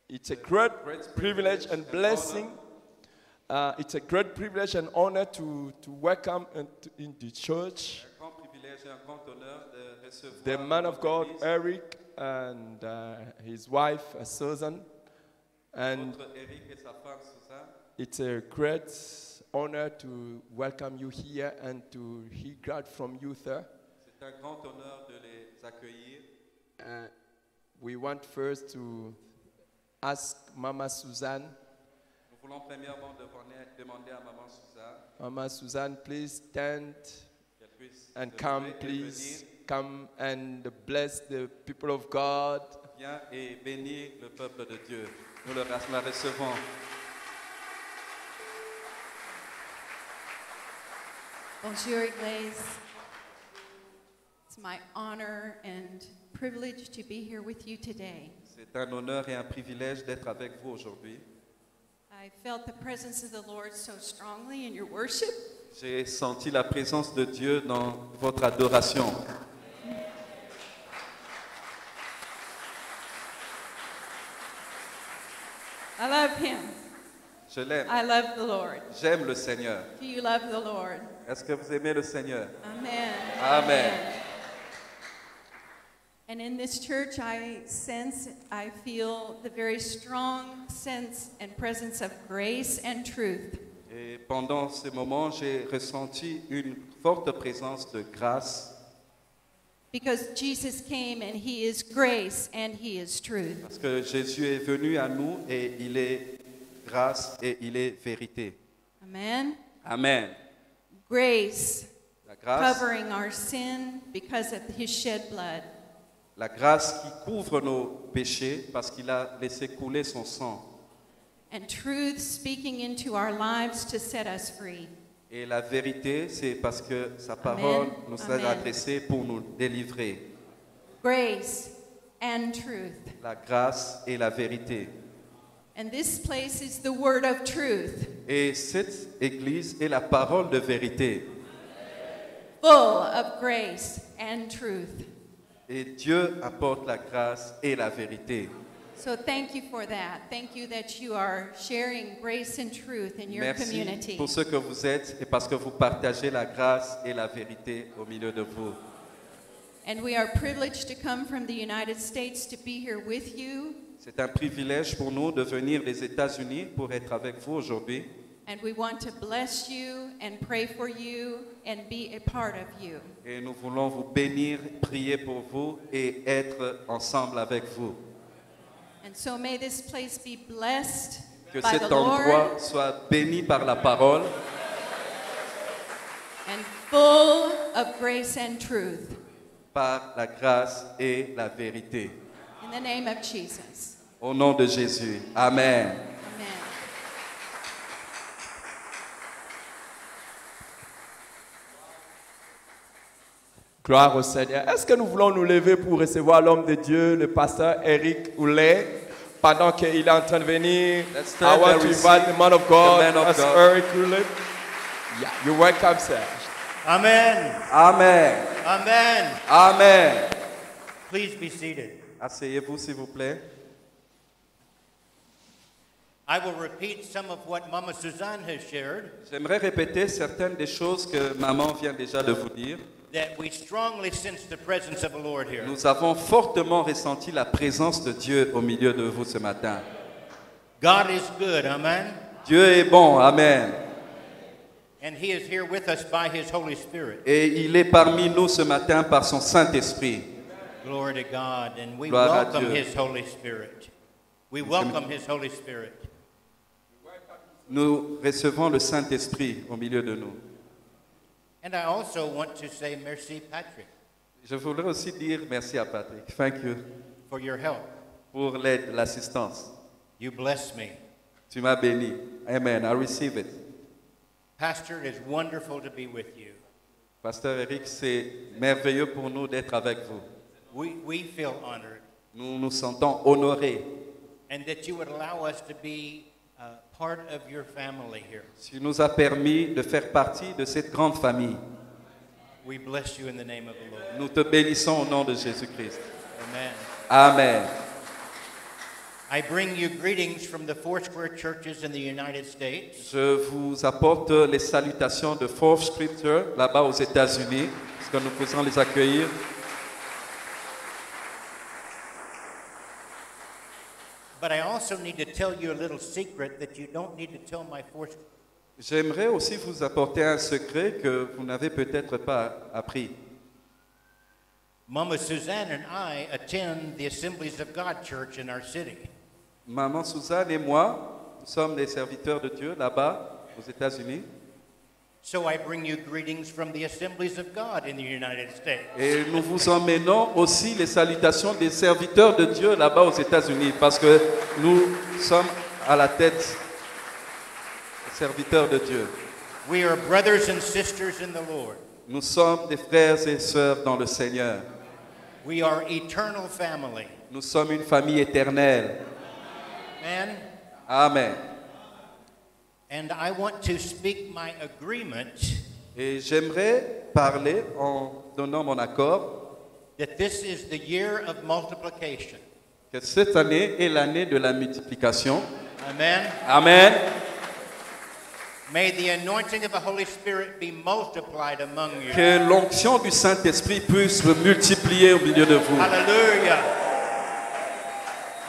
It's a great privilege and blessing. It's a great privilege and honor to welcome in the church Mais j'ai un grand honneur de recevoir the man of God, notre Eric, and his wife, Susan. And votre Eric et sa femme Suzanne. it's a great honor to welcome you here and to hear God from you, sir. C'est un grand honneur de les accueillir. We want first to ask Mama Suzanne. Nous voulons premièrement demander à Maman Suzanne Mama Suzanne, please stand qu'elle puisse and se come, lever et please. Come and bless the people of God. venir. Viens et bénis le peuple de Dieu. Nous la recevons. Bonjour, Église. It's my honor and privilege to be here with you today. C'est un honneur et un privilège d'être avec vous aujourd'hui. I felt the presence of the Lord so strongly in your worship. J'ai senti la présence de Dieu dans votre adoration. I love Him. Je l'aime. I love the Lord. J'aime le Seigneur. Do you love the Lord? Est-ce que vous aimez le Seigneur? Amen. Amen. And in this church, I feel the very strong sense and presence of grace and truth. Et pendant ces moments, j'ai ressenti une forte présence de grâce. Because Jesus came and He is grace and He is truth. Parce que Jésus est venu à nous et il est grâce et il est vérité. Amen. Amen. Grace La grâce, covering our sin because of His shed blood. la grâce qui couvre nos péchés parce qu'il a laissé couler son sang. And truth speaking into our lives to set us free. Et la vérité, c'est parce que sa parole nous a Amen. adressée pour nous délivrer. Grace and truth. La grâce et la vérité. And this place is the word of truth, Et cette église est la parole de vérité. full of grace and truth. Et Dieu apporte la grâce et la vérité. So thank you for that. Thank you that you are sharing grace and truth in your Merci community. pour ce que vous êtes et parce que vous partagez la grâce et la vérité au milieu de vous. And we are privileged to come from the United States to be here with you. C'est un privilège pour nous de venir des États-Unis pour être avec vous aujourd'hui. And we want to bless you and pray for you and be a part of you. Et nous voulons vous bénir, prier pour vous et être ensemble avec vous. And so may this place be blessed Que by cet the endroit Lord soit béni par la parole and full of grace and truth. par la grâce et la vérité. In the name of Jesus. Au nom de Jésus. Amen. Amen. Gloire au Seigneur. Est-ce que nous voulons nous lever pour recevoir l'homme de Dieu, le pasteur Eric Oulet, pendant qu'il est en train de venir? Let's I stand want and to receive invite the man of God, the man of Pastor God. Eric Oulet. Yeah, you're welcome, sir. Amen. Amen. Amen. Amen. Please be seated. Asseyez-vous, s'il vous plaît. I will repeat some of what Mama Suzanne has shared, J'aimerais répéter certaines des choses que maman vient déjà de vous dire. that we strongly sense the presence of the Lord here. Nous avons fortement ressenti la présence de Dieu au milieu de vous ce matin. God is good, amen? Dieu est bon, amen. And He is here with us by His Holy Spirit. Et il est parmi nous ce matin par son Saint-Esprit. Glory to God. And we Gloire à welcome Dieu. His Holy Spirit. We welcome His Holy Spirit. Nous recevons le Saint-Esprit au milieu de nous. And I also want to say merci, Patrick, Je voudrais aussi dire merci à Patrick. Thank you for your help. pour l'aide, l'assistance. You bless me. Tu m'as béni. Amen. I receive it. Pastor, it is wonderful to be with you. Pasteur Eric, c'est merveilleux pour nous d'être avec vous. We feel honored, Nous nous sentons honorés. and that you would allow us to be part of your family here. Tu nous as permis de faire partie de cette grande famille. We bless you in the name of the Lord. Nous te bénissons au nom de Jésus-Christ. Amen. Amen. I bring you greetings from the Foursquare churches in the United States. Je vous apporte les salutations de Fourth Scripture, là-bas aux États-Unis, parce que nous pouvons les accueillir. But I also need to tell you a little secret that you don't need to tell my Foursquare. J'aimerais aussi vous apporter un secret que vous n'avez peut-être pas appris. Mama Suzanne and I attend the Assemblies of God Church in our city. Maman Suzanne et moi, nous sommes des serviteurs de Dieu là-bas aux États-Unis. So I bring you greetings from the Assemblies of God in the United States. Et nous vous emmenons aussi les salutations des serviteurs de Dieu là-bas aux États-Unis, parce que nous sommes à la tête des serviteurs de Dieu. We are brothers and sisters in the Lord. Nous sommes des frères et sœurs dans le Seigneur. We are eternal family. Nous sommes une famille éternelle. Amen. Amen. And I want to speak my agreement Et j'aimerais parler en donnant mon accord that this is the year of multiplication. que cette année est l'année de la multiplication. Amen. Amen. May the anointing of the Holy Spirit be multiplied among you. Que l'onction du Saint-Esprit puisse se multiplier au milieu de vous. Hallelujah.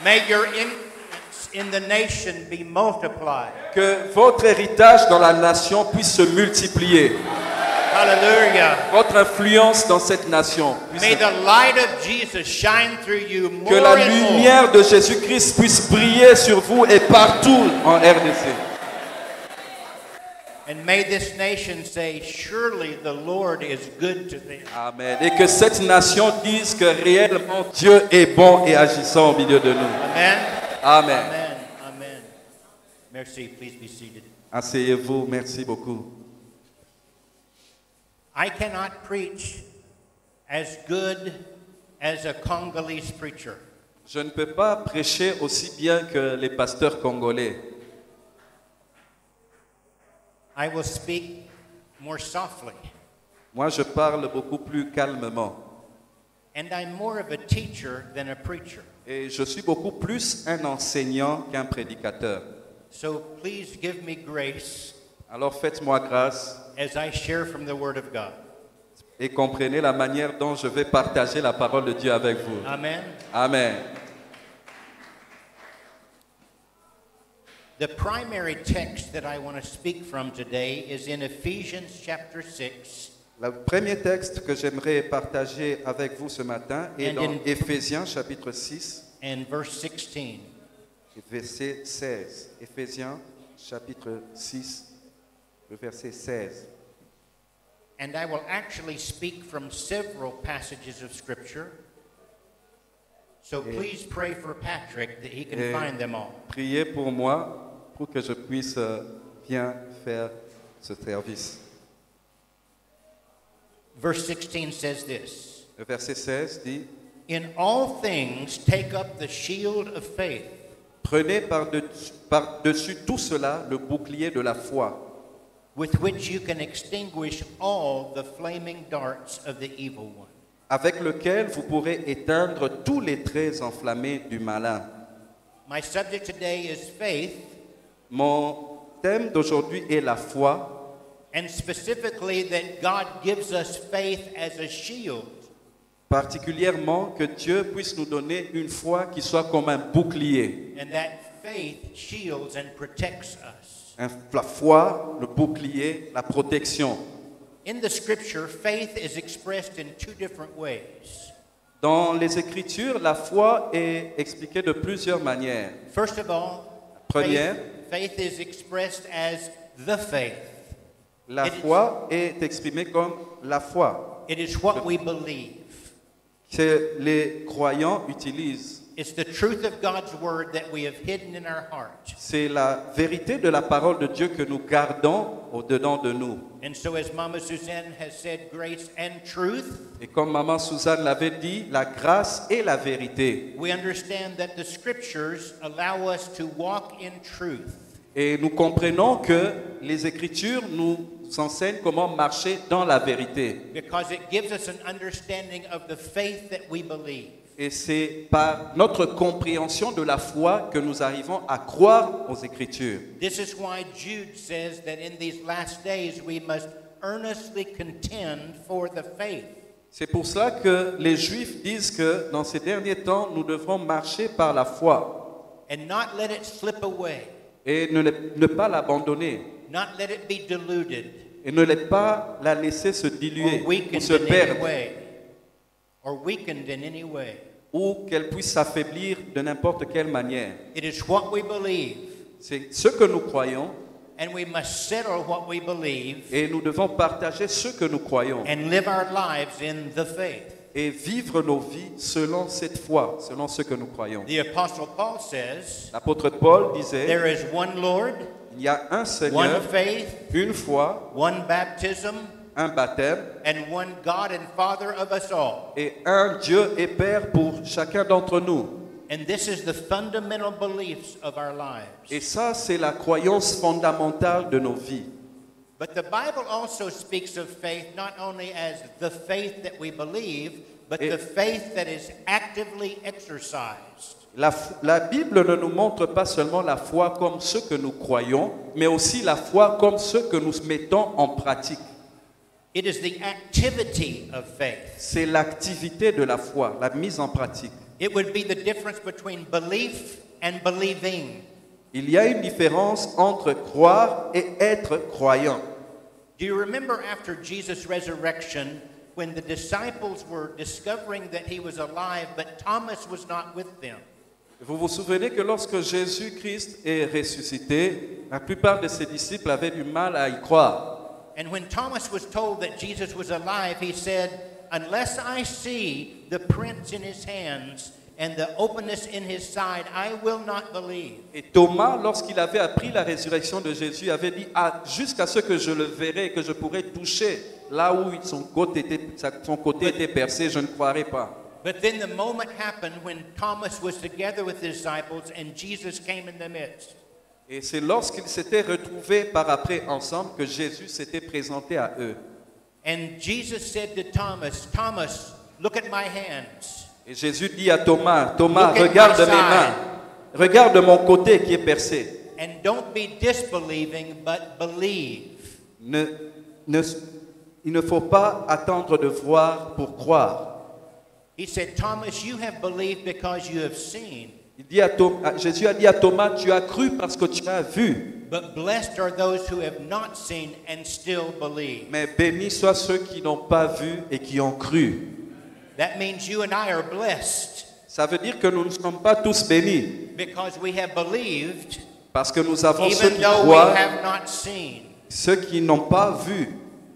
May your influence in the nation be multiplied. Que votre héritage dans la nation puisse se multiplier. Hallelujah. Votre influence dans cette nation. May the light of Jesus shine through you more Que la and more. lumière de Jésus-Christ puisse briller sur vous et partout en RDC. And may this nation say, surely the Lord is good to them. Amen. Et que cette nation dise que réellement Dieu est bon et agissant au milieu de nous. Amen. Amen. Amen. Amen. Merci, please be seated. Asseyez-vous. Merci beaucoup. I cannot preach as good as a Congolese preacher. Je ne peux pas prêcher aussi bien que les pasteurs congolais. I will speak more softly. Moi, je parle beaucoup plus calmement. And I'm more of a teacher than a preacher. Et je suis beaucoup plus un enseignant qu'un prédicateur. So please give me grace Alors faites-moi grâce as I share from the Word of God. et comprenez la manière dont je vais partager la parole de Dieu avec vous. Amen. Amen. The primary text that I want to speak from today is in Ephesians chapter 6. Le premier texte que j'aimerais partager avec vous ce matin est And dans in- Éphésiens chapitre 6, And verse 16. verset 16. Éphésiens chapitre 6, le verset 16. And I will actually speak from several passages of Scripture. So please pray for Patrick that he can Et find them all. priez pour moi pour que je puisse bien faire ce service. Verse 16 says this. Le verset 16 dit: In all things take up the shield of faith, Prenez par-dessus tout cela le bouclier de la foi, with which you can extinguish all the flaming darts of the evil one. avec lequel vous pourrez éteindre tous les traits enflammés du malin. My subject today is faith, Mon thème d'aujourd'hui est la foi, and specifically that God gives us faith as a shield. particulièrement que Dieu puisse nous donner une foi qui soit comme un bouclier. And that faith shields and protects us. La foi, le bouclier, la protection. In the scripture, faith is expressed in two different ways. Dans les Écritures, la foi est expliquée de plusieurs manières. First of all, Première, faith is expressed as the faith. la It is- foi est exprimée comme la foi It is what we believe. que les croyants utilisent. It's the truth of God's word that we have hidden in our heart. C'est la vérité de la parole de Dieu que nous gardons au-dedans de nous. And so as Mama Suzanne has said, grace and truth, Et comme Maman Suzanne l'avait dit, la grâce et la vérité. we understand that the scriptures allow us to walk in truth. Et nous comprenons que les Écritures nous enseignent comment marcher dans la vérité. Because it gives us an understanding of the faith that we believe. Et c'est par notre compréhension de la foi que nous arrivons à croire aux Écritures. This is why Jude says that in these last days we must earnestly contend for the faith. C'est pour cela que les Juifs disent que dans ces derniers temps, nous devrons marcher par la foi And not let it slip away. et ne pas l'abandonner Not let it be diluted et ne pas la laisser se diluer or ou weakened se in any perdre way. Or weakened in any way. ou qu'elle puisse s'affaiblir de n'importe quelle manière. It is what we believe, C'est ce que nous croyons and we must settle what we believe et nous devons partager ce que nous croyons and live our lives in the faith. et vivre nos vies selon cette foi, selon ce que nous croyons. The Apostle Paul says, L'apôtre Paul disait, there is one Lord, il y a un one Seigneur, faith, une foi, one baptism, un baptême and one God and Father of us all. et un Dieu et Père pour chacun d'entre nous. And this is the fundamental beliefs of our Et lives. ça, c'est la croyance fondamentale de nos vies. But the Bible also speaks of faith not only as the faith that we believe, but the faith that is actively exercised. La Bible ne nous montre pas seulement la foi comme ce que nous croyons, mais aussi la foi comme ce que nous mettons en pratique. It is the activity of faith. C'est l'activité de la foi, la mise en pratique. It would be the difference between belief and believing. Il y a une différence entre croire et être croyant. Do you remember after Jesus' resurrection, when the disciples were discovering that he was alive, but Thomas was not with them? Vous vous souvenez que lorsque Jésus-Christ est ressuscité, la plupart de ses disciples avaient du mal à y croire. And when Thomas was told that Jesus was alive, he said, unless I see the prints in his hands and the openness in his side, I will not believe. Et Thomas, lorsqu'il avait appris la résurrection de Jésus, avait dit, jusqu'à ce que je le verrai, que je pourrai toucher là où son côté était percé, je ne croirai pas. But then the moment happened when Thomas was together with the disciples and Jesus came in the midst. Et c'est lorsqu'ils s'étaient retrouvés par après ensemble que Jésus s'était présenté à eux. And Jesus said to Thomas, Thomas, look at my hands. Et Jésus dit à Thomas, Thomas, Look at regarde my mes mains, regarde mon côté qui est percé. And don't be disbelieving, but believe. Il ne faut pas attendre de voir pour croire. He said, Thomas, you have believed because you have seen. Jésus a dit à Thomas, tu as cru parce que tu as vu. But blessed are those who have not seen and still believe. Mais bénis soient ceux qui n'ont pas vu et qui ont cru. That means you and I are blessed. Ça veut dire que nous ne sommes pas tous bénis. Because we have believed, parce que nous avons ceux even qui though croient, we have not seen. Ceux qui n'ont pas vu.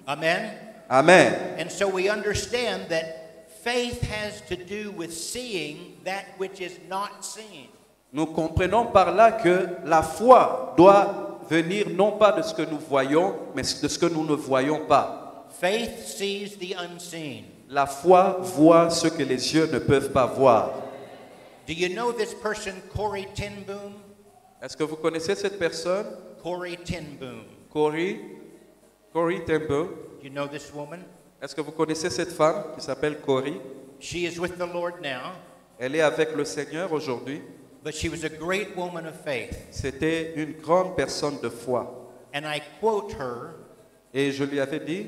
Amen. Amen. And so we understand that faith has to do with seeing that which is not seen. Nous comprenons par là que la foi doit venir non pas de ce que nous voyons, mais de ce que nous ne voyons pas. Faith sees the unseen. La foi voit ce que les yeux ne peuvent pas voir. Do you know this person, Corrie ten Boom? Est-ce que vous connaissez cette personne? Corrie ten Boom. Corrie ten Boom. Do you know this woman? Est-ce que vous connaissez cette femme qui s'appelle Corrie? She is with the Lord now. Elle est avec le Seigneur aujourd'hui. But she was a great woman of faith. C'était une grande personne de foi. And I quote her. Et je lui avais dit,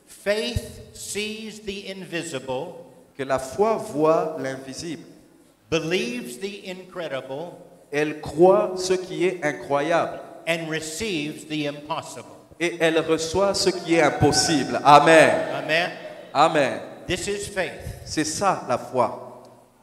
faith sees the invisible, que la foi voit l'invisible, believes the incredible, elle croit ce qui est incroyable, and receives the impossible. Et elle reçoit ce qui est impossible. Amen. Amen. Amen. This is faith. C'est ça la foi.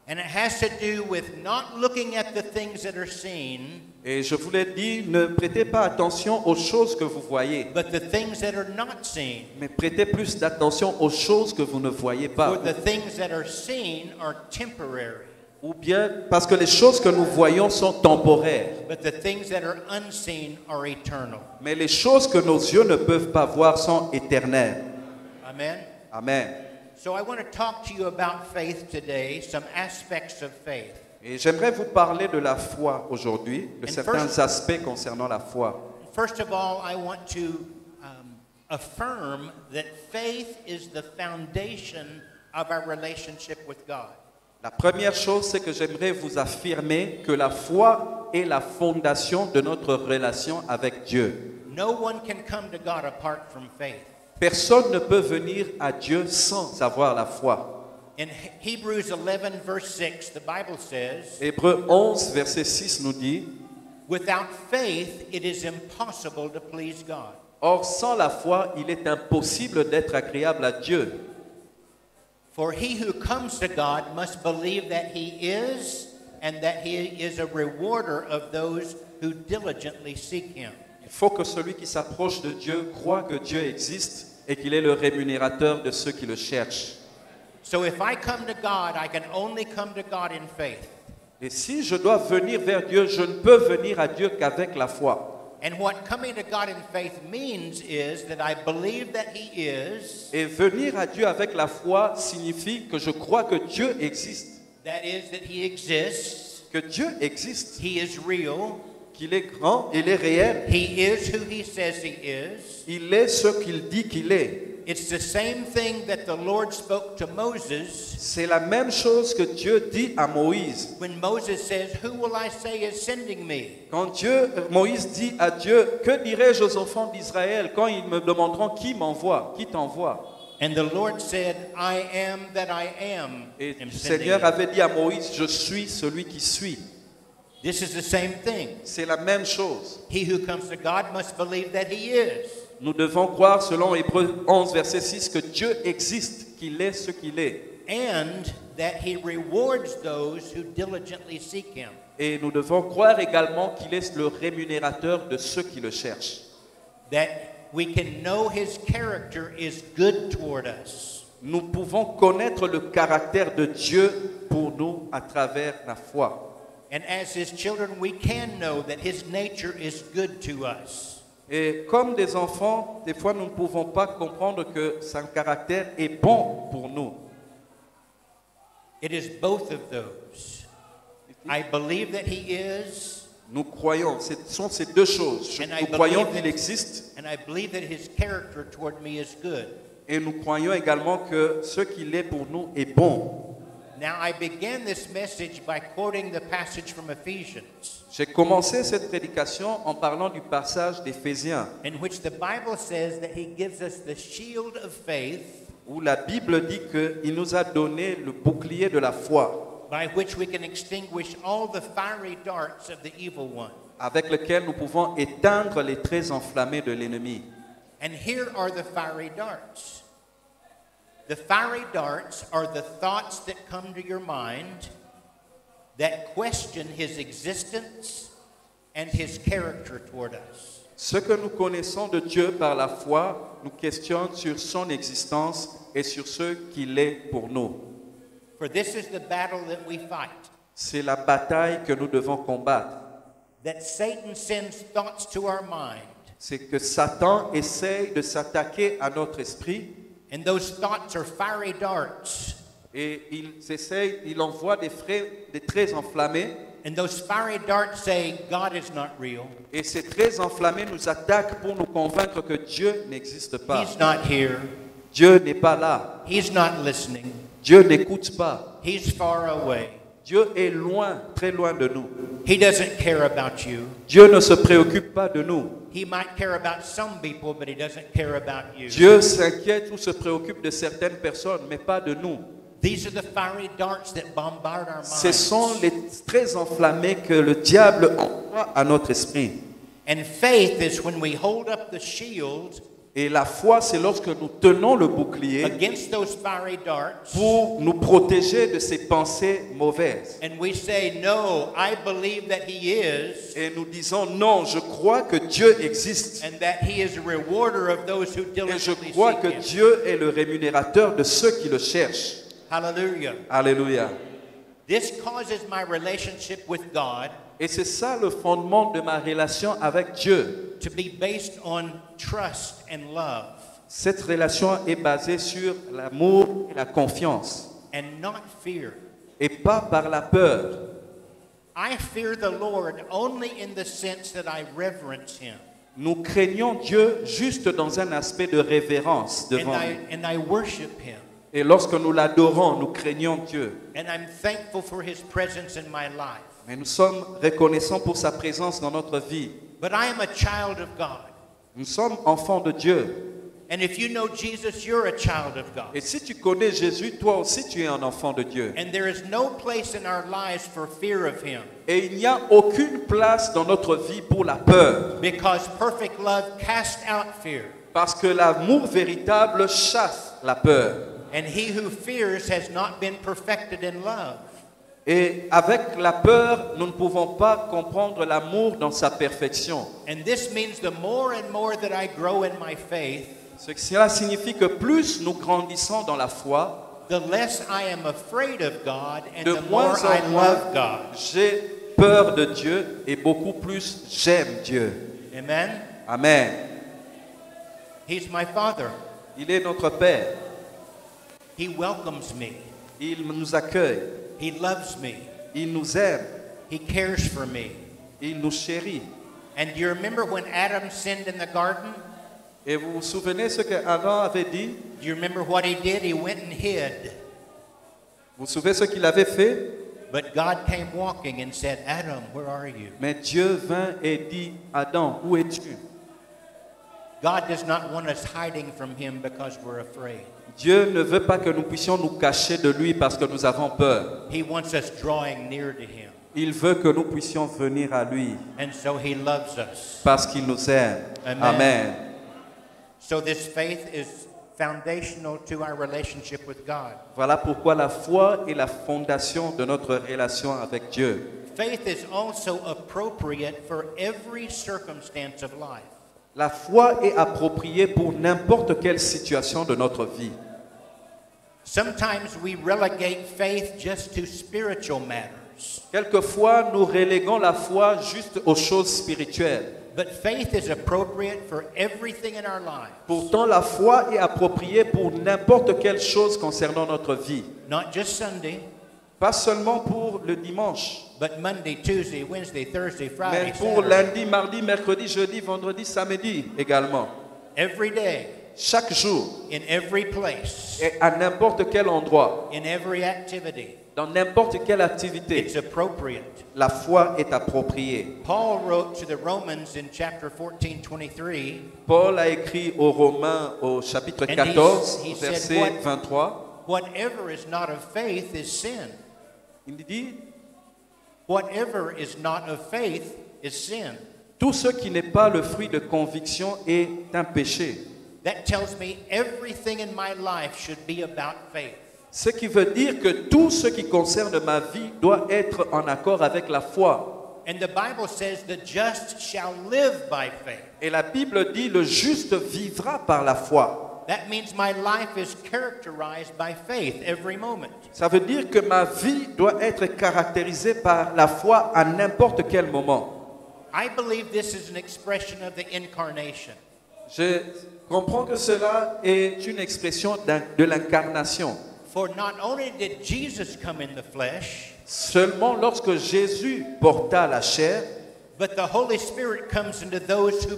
And it has to do with not looking at the things that are seen. Et je vous l'ai dit, ne prêtez pas attention aux choses que vous voyez. But the things that are not seen. Mais prêtez plus d'attention aux choses que vous ne voyez pas. For the things that are seen are temporary. Ou bien parce que les choses que nous voyons sont temporaires. But the things that are unseen are eternal. Mais les choses que nos yeux ne peuvent pas voir sont éternelles. Amen. Amen. So I want to talk to you about faith today, some aspects of faith. Et j'aimerais vous parler de la foi aujourd'hui, de certains aspects concernant la foi. First of all, I want to affirm that faith is the foundation of our relationship with God. La première chose, c'est que j'aimerais vous affirmer que la foi est la fondation de notre relation avec Dieu. No one can come to God apart from faith. Personne ne peut venir à Dieu sans avoir la foi. In Hebrews 11 verse 6, the Bible says, Hébreux 11, verset 6 nous dit, without faith, it is impossible to please God. or sans la foi, il est impossible d'être agréable à Dieu. For he who comes to God must believe that he is, and that he is a rewarder of those who diligently seek him. Il faut que celui qui s'approche de Dieu croit que Dieu existe et qu'il est le rémunérateur de ceux qui le cherchent. So if I come to God, I can only come to God in faith. Et si je dois venir vers Dieu, je ne peux venir à Dieu qu'avec la foi. And what coming to God in faith means is that I believe that he is, Et venir à Dieu avec la foi signifie que je crois que Dieu existe, that is that he exists, que Dieu existe, he is real, qu'il est grand, il est réel, he is who he says he is. il est ce qu'il dit qu'il est. It's the same thing that the Lord spoke to Moses C'est la même chose que Dieu dit à Moïse. when Moses says, who will I say is sending me? Quand Moïse dit à Dieu, que dirai-je aux enfants d'Israël quand ils me demanderont qui m'envoie, qui t'envoie? And the Lord said, I am that I am. Et am le sending Seigneur you. avait dit à Moïse, je suis celui qui suis. This is the same thing. C'est la même chose. He who comes to God must believe that he is. Nous devons croire, selon Hébreux 11, verset 6, que Dieu existe, qu'il est ce qu'il est. And that he rewards those who diligently seek him. Et nous devons croire également qu'il est le rémunérateur de ceux qui le cherchent. That we can know his character is good toward us. Nous pouvons connaître le caractère de Dieu pour nous à travers la foi. And as his children, we can know that his nature is good to us. Et comme des enfants, des fois nous ne pouvons pas comprendre que son caractère est bon pour nous. It is both of those. I believe that he is, Nous croyons, ce sont ces deux choses. And I Nous croyons believe qu'il that- existe and I believe that his character toward me is good. et nous croyons également que ce qu'il est pour nous est bon. Now, I began this message by quoting the passage from Ephesians, J'ai commencé cette prédication en parlant du passage d'Éphésiens in which the Bible says that he gives us the shield of faith, où la Bible dit qu'il nous a donné le bouclier de la foi by which we can extinguish all the fiery darts of the evil one. avec lequel nous pouvons éteindre les traits enflammés de l'ennemi. And here are the fiery darts. The fiery darts are the thoughts that come to your mind that question his existence and his character toward us. Ce que nous connaissons de Dieu par la foi nous questionne sur son existence et sur ce qu'il est pour nous. For this is the battle that we fight. C'est la bataille que nous devons combattre. That Satan sends thoughts to our mind, C'est que Satan essaye de s'attaquer à notre esprit and those thoughts are fiery darts. et il envoie des traits enflammés And those fiery darts say, God is not real. et ces traits enflammés nous attaquent pour nous convaincre que Dieu n'existe pas. He's not here. Dieu n'est pas là. He's not listening. Dieu n'écoute pas. He's far away. Dieu est loin, très loin de nous. He doesn't care about you. Dieu ne se préoccupe pas de nous. He might care about some people, but he doesn't care about you. Dieu s'inquiète ou se préoccupe de certaines personnes, mais pas de nous. These are the fiery darts that bombard our Ce minds. sont les traits enflammés que le diable envoie à notre esprit. And faith is when we hold up the shield Et la foi, c'est lorsque nous tenons le bouclier against those fiery darts, pour nous protéger de ces pensées mauvaises. and we say, no, I believe that he is, Et nous disons, non, je crois que Dieu existe. and that he is a rewarder of those who Et je diligently crois seek que him. Dieu est le rémunérateur de ceux qui le cherchent. Hallelujah. Alléluia. This causes my relationship with God Et c'est ça le fondement de ma relation avec Dieu. to be based on trust and love, Cette relation est basée sur l'amour et la confiance, and not fear. et pas par la peur. I fear the Lord only in the sense that I reverence him, Nous craignons Dieu juste dans un aspect de révérence devant lui. and I worship him. Et lorsque nous l'adorons, nous craignons Dieu. And I'm thankful for his presence in my life. Mais nous sommes reconnaissants pour sa présence dans notre vie. But I am a child of God. Nous sommes enfants de Dieu. And if you know Jesus, you're a child of God. Et si tu connais Jésus, toi aussi tu es un enfant de Dieu. And there is no place in our lives for fear of him. Et il n'y a aucune place dans notre vie pour la peur. Because perfect love casts out fear. Parce que l'amour véritable chasse la peur. And he who fears has not been perfected in love. Et avec la peur, nous ne pouvons pas comprendre l'amour dans sa perfection. And this means the more and more that I grow in my faith, Cela signifie que plus nous grandissons dans la foi, the less I am afraid of God and de the more moins I en moins love God. j'ai peur de Dieu et beaucoup plus j'aime Dieu. Amen. Amen. He's my Father. Il est notre Père. He welcomes me. Il nous accueille. He loves me. Il nous aime. He cares for me. Il nous chérit. And do you remember when Adam sinned in the garden? Et vous vous souvenez ce qu'Adam avait dit? Do you remember what he did? He went and hid. Vous vous souvenez ce qu'il avait fait? But God came walking and said, Adam, where are you? Mais Dieu vint et dit, Adam, où es-tu? God does not want us hiding from him because we're afraid. Dieu ne veut pas que nous puissions nous cacher de lui parce que nous avons peur. He wants us drawing near to him. Il veut que nous puissions venir à lui And so he loves us. parce qu'il nous aime. Amen. Amen. So this faith is foundational to our relationship with God. Voilà pourquoi la foi est la fondation de notre relation avec Dieu. Faith is also appropriate for every circumstance of life. La foi est appropriée pour n'importe quelle situation de notre vie. Sometimes we relegate faith just to spiritual matters. Quelquefois, nous reléguons la foi juste aux choses spirituelles. But faith is appropriate for everything in our lives. Pourtant, la foi est appropriée pour n'importe quelle chose concernant notre vie. Not just Sunday, Pas seulement pour le dimanche, but Monday, Tuesday, Wednesday, Thursday, mais Friday, pour Saturday. lundi, mardi, mercredi, jeudi, vendredi, samedi également. Every day, Chaque jour in every place, et à n'importe quel endroit, in every activity, dans n'importe quelle activité, it's appropriate. la foi est appropriée. Paul wrote to the Romans in chapter 14:23. Paul a écrit aux Romains au chapitre And 14, he said, verset 23. Whatever is not of faith is sin. Il dit, Whatever is not of faith is sin. tout ce qui n'est pas le fruit de conviction est un péché. That tells me everything in my life should be about faith. Ce qui veut dire que tout ce qui concerne ma vie doit être en accord avec la foi. And the Bible says the just shall live by faith. Et la Bible dit, le juste vivra par la foi. That means my life is characterized by faith every moment. Ça veut dire que ma vie doit être caractérisée par la foi à n'importe quel moment. I believe this is an expression of the incarnation. Je comprends que cela est une expression de l'incarnation. For not only did Jesus come in the flesh, Seulement lorsque Jésus porta la chair, but the Holy Spirit comes into those who.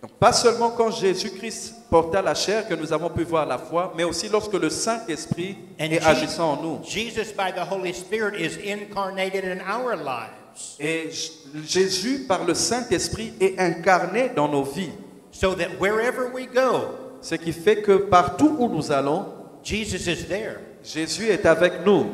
donc pas seulement quand Jésus-Christ porta la chair que nous avons pu voir la foi, mais aussi lorsque le Saint-Esprit est agissant en nous. Jesus, by the Holy Spirit, is incarnated in our lives. Et Jésus, par le Saint-Esprit, est incarné dans nos vies. So that wherever we go, Ce qui fait que partout où nous allons, Jesus is there. Jésus est avec nous.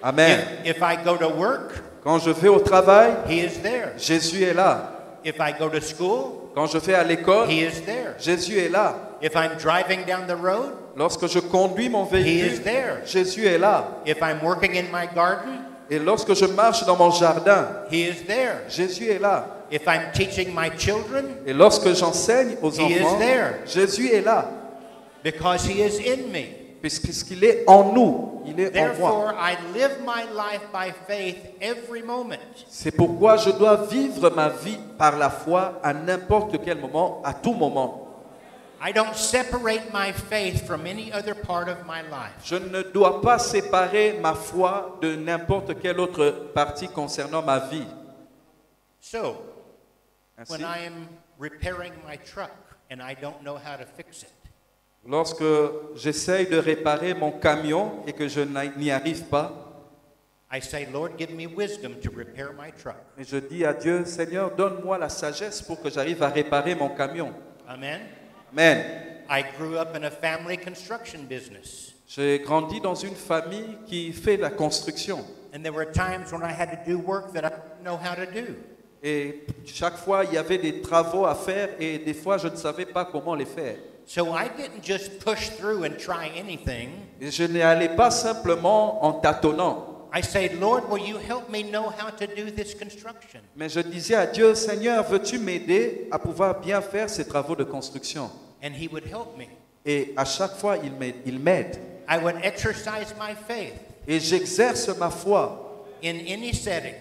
Amen. If I go to work, Quand je vais au travail, He is there. Jésus est là. If I go to school, Quand je vais à l'école, He is there. Jésus est là. If I'm driving down the road, Lorsque je conduis mon He is véhicule, there. Jésus est là. If I'm working in my garden, Et lorsque je marche dans mon jardin, He is there. Jésus est là. If I'm teaching my children, Et lorsque j'enseigne aux He is enfants, there. Jésus est là. because He is in me. Puisqu'il est en nous, il est en moi. Therefore, I live my life by faith every moment. C'est pourquoi je dois vivre ma vie par la foi à n'importe quel moment, à tout moment. I don't separate my faith from any other part of my life. Je ne dois pas séparer ma foi de n'importe quelle autre partie concernant ma vie. So, Ainsi, when I am repairing my truck and I don't know how to fix it, Lorsque j'essaye de réparer mon camion et que je n'y arrive pas, I say, Lord, give me wisdom to repair my truck. et je dis à Dieu, Seigneur, donne-moi la sagesse pour que j'arrive à réparer mon camion. Amen. Amen. I grew up in a family construction business. J'ai grandi dans une famille qui fait la construction. And there were times when I had to do work that I didn't know how to do. Et chaque fois, il y avait des travaux à faire et des fois, je ne savais pas comment les faire. So I didn't just push through and try anything. Et je n'y allais pas simplement en tâtonnant. I said, Lord, will you help me know how to do this construction? Mais je disais à Dieu, Seigneur, veux-tu m'aider à pouvoir bien faire ces travaux de construction? And he would help me. Et à chaque fois, il m'aide. I would exercise my faith Et j'exerce ma foi in any setting.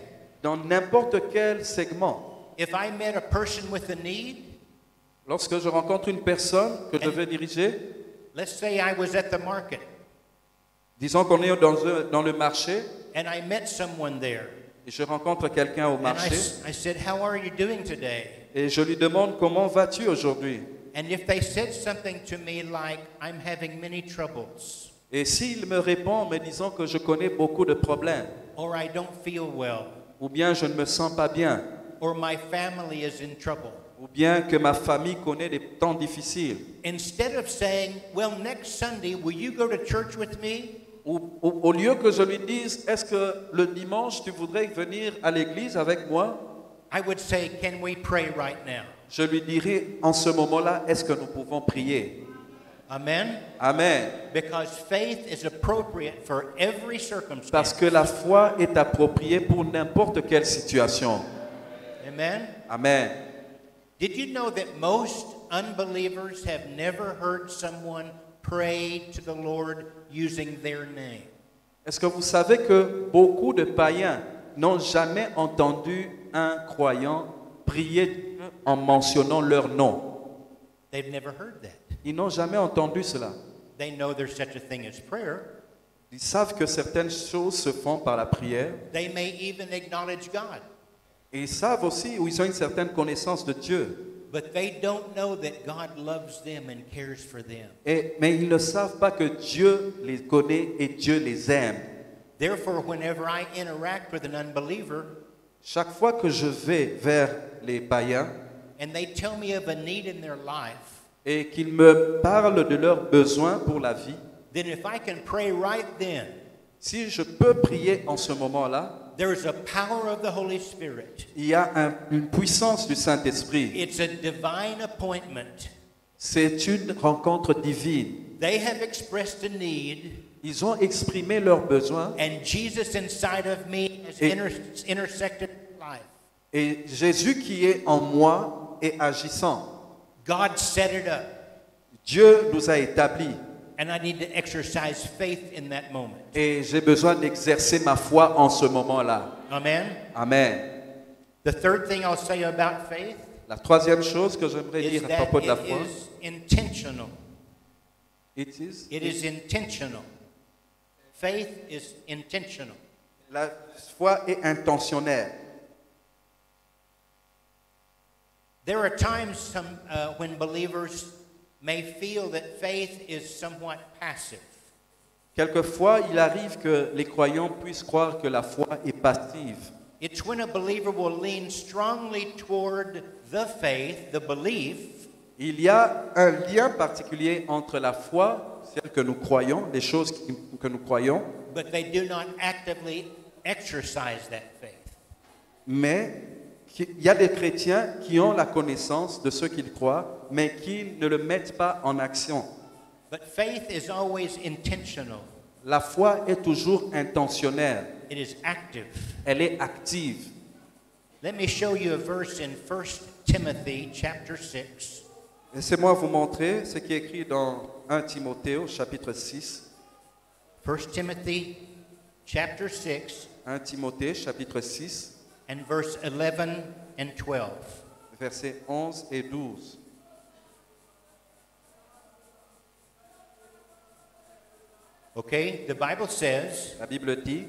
dans n'importe quel segment. If I met a person with a need, Lorsque je rencontre une personne que je vais diriger, let's say I was at the market disons qu'on est dans le marché and I met someone there. et je rencontre quelqu'un au And marché I said, how are you doing today? et je lui demande comment vas-tu aujourd'hui? And if they said something to me like, I'm having many troubles, Et s'il me répond en me disant que je connais beaucoup de problèmes, or I don't feel well, ou bien je ne me sens pas bien, or my family is in trouble, ou bien que ma famille connaît des temps difficiles, instead of saying, well, next Sunday, will you go to church with me? au lieu que je lui dise, est-ce que le dimanche tu voudrais venir à l'église avec moi? I would say, can we pray right now? Je lui dirai en ce moment-là, est-ce que nous pouvons prier? Amen? Amen. Because faith is appropriate for every circumstance. Parce que la foi est appropriée pour n'importe quelle situation. Amen? Amen. Did you know that most unbelievers have never heard someone pray to the Lord using their name? Est-ce que vous savez que beaucoup de païens n'ont jamais entendu un croyant prier en mentionnant leur nom? They've never heard that. Ils n'ont jamais entendu cela. They know there's such a thing as prayer. Ils savent que certaines choses se font par la prière. They may even acknowledge God. Et ils savent aussi, ou ils ont une certaine connaissance de Dieu. But they don't know that God loves them and cares for them. Mais ils ne savent pas que Dieu les connaît et Dieu les aime. Therefore, whenever I interact with an unbeliever, chaque fois que je vais vers les païens and they tell me of a need in their life, et qu'ils me parlent de leurs besoins pour la vie, then if I can pray right then, si je peux prier en ce moment-là, there is a power of the Holy Spirit. Il y a une puissance du Saint-Esprit. It's a divine appointment. C'est une rencontre divine. They have expressed a need. Ils ont exprimé leurs besoins. And Jesus inside of me has intersected life. Et Jésus qui est en moi est agissant. God set it up. Dieu nous a établis. And I need to exercise faith in that moment. Et j'ai besoin d'exercer ma foi en ce moment-là. Amen. Amen. The third thing I'll say about faith, la troisième chose que j'aimerais dire à propos de la foi, intentional. It is intentional. Faith is intentional. La foi est intentionnelle. There are times when believers may feel that faith is somewhat passive. Quelquefois, il arrive que les croyants puissent croire que la foi est passive. It's when a believer will lean strongly toward the faith, the belief. Il y a un lien particulier entre la foi, celle que nous croyons, les choses que nous croyons, but they do not actively exercise that faith. Mais il y a des chrétiens qui ont la connaissance de ce qu'ils croient, mais qui ne le mettent pas en action. But faith is always intentional. La foi est toujours intentionnelle. It is active. Elle est active. Let me show you a verse in 1 Timothy chapter 6. Laissez-moi vous montrer ce qui est écrit dans 1 Timothée chapitre 6. 1 Timothy chapter 6. 1 Timothée chapitre 6. And verse 11 and 12. Versets 11 et 12. Okay, the Bible says, la Bible dit,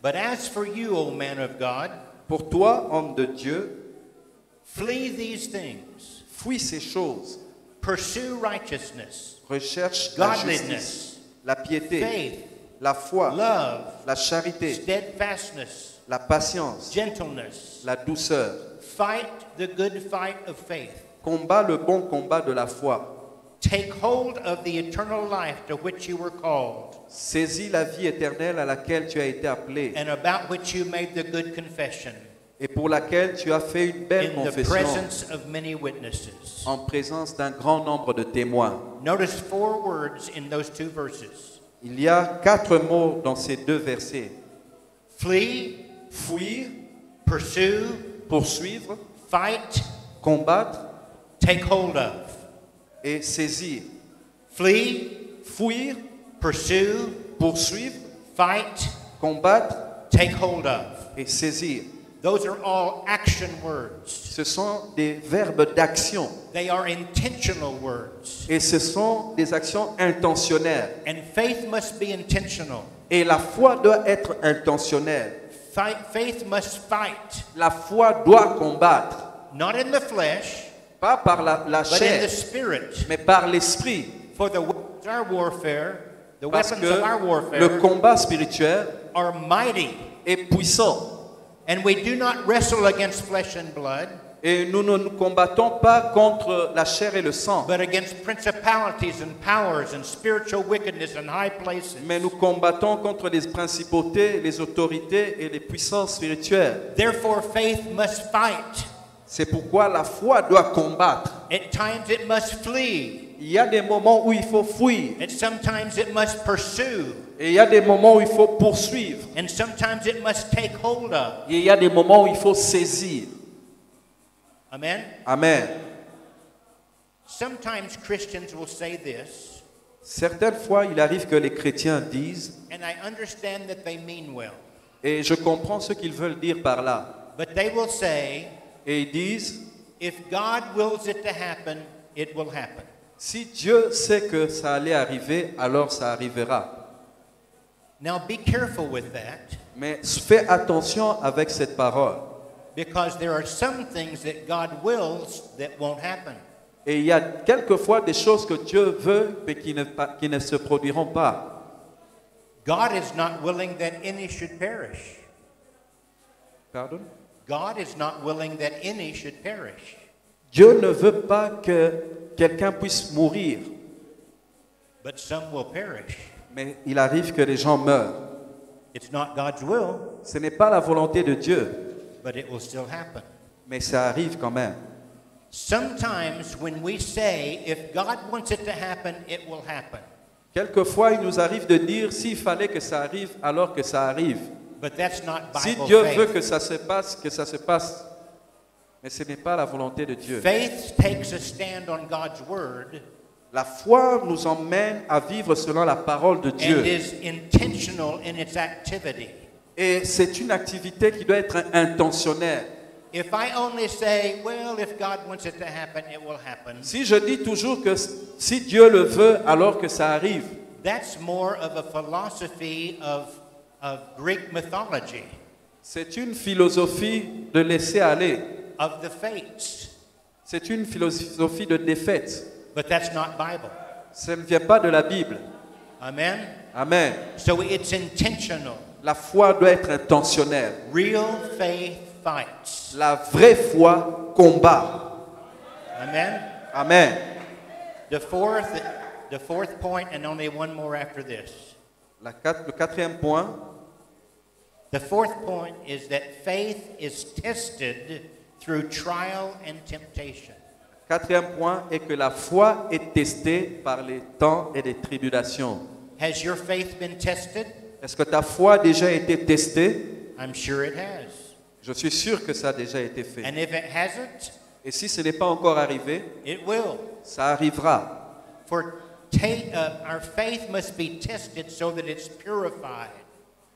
but as for you, O man of God, pour toi, homme de Dieu, flee these things. Fuis ces choses. Pursue righteousness, recherche la justice, godliness, la piété, faith, la foi, love, la charité, steadfastness, la patience, gentleness. la douceur. Fight the good fight of faith. Combat le bon combat de la foi. Take hold of the eternal life to which you were called, Saisis la vie éternelle à laquelle tu as été appelé and about which you made the good confession et pour laquelle tu as fait une belle in the confession presence of many witnesses. en présence d'un grand nombre de témoins. Notice 4 words in those 2 verses. Il y a 4 mots dans ces 2 versets. Flee, Fuir, pursue, poursuivre, fight, combattre take hold of. et saisir. Flee, Fuir, pursue, poursuivre, fight, combattre take hold of. et saisir. Those are all action words. Ce sont des verbes d'action They are intentional words. et ce sont des actions intentionnelles. And faith must be intentional. Et la foi doit être intentionnelle. Faith must fight. La foi doit combattre, Not in the flesh, pas par la but in chair, the spirit. mais par l'esprit. For the weapons of our warfare, the Parce weapons of our que le warfare combat spirituel are mighty. est puissant. And we do not wrestle against flesh and blood, Et nous ne nous combattons pas contre la chair et le sang, but against principalities and powers and spiritual wickedness in high places. mais nous combattons contre les principautés, les autorités et les puissances spirituelles. Therefore, faith must fight. C'est pourquoi la foi doit combattre. At times it must flee. Il y a des moments où il faut fuir And sometimes it must pursue. et il y a des moments où il faut poursuivre. And sometimes it must take hold of. Et il y a des moments où il faut saisir. Amen? Amen. Sometimes Christians will say this, Certaines fois, il arrive que les chrétiens disent, and I understand that they mean well, et je comprends ce qu'ils veulent dire par là, but they will say, et ils disent, if God wills it to happen, it will happen. si Dieu sait que ça allait arriver, alors ça arrivera. Now be careful with that, Mais fais attention avec cette parole. because there are some things that God wills that won't happen. Et il y a quelquefois des choses que Dieu veut, mais qui ne se produiront pas. God is not willing that any should perish. Pardon? God is not willing that any should perish. Dieu ne veut pas que quelqu'un puisse mourir, But some will perish. mais il arrive que les gens meurent. It's not God's will, Ce n'est pas la volonté de Dieu, but it will still happen. mais ça arrive quand même. Sometimes when we say, if God wants it to happen, it will happen. Quelquefois, il nous arrive de dire s'il fallait que ça arrive, alors que ça arrive. But that's not Si Bible Dieu faith. veut que ça se passe, que ça se passe. Mais ce n'est pas la volonté de Dieu. Faith takes a stand on God's word La foi nous emmène à vivre selon la parole de and Dieu. is intentional in its activity. Et c'est une activité qui doit être intentionnelle. If I only say, well, if God wants it to happen, it will happen, Si je dis toujours que si Dieu le veut, alors que ça arrive, that's more of a philosophy of Greek mythology, c'est une philosophie de laisser aller. of the fates. C'est une philosophie de défaite. But that's not Bible. Ça ne vient pas de la Bible. Amen? Amen. So it's intentional. La foi doit être intentionnelle. Real faith fights. La vraie foi combat. Amen? Amen. The fourth point, and only one more after this. Le quatrième point, The fourth point is that faith is tested through trial and temptation. quatrième point est que la foi est testée par les temps et les tribulations. Has your faith been tested? Est-ce que ta foi a déjà été testée? I'm sure it has. Je suis sûr que ça a déjà été fait. And if it hasn't, Et si ce n'est pas encore arrivé, it will. ça arrivera. For our faith must be tested so that it's purified.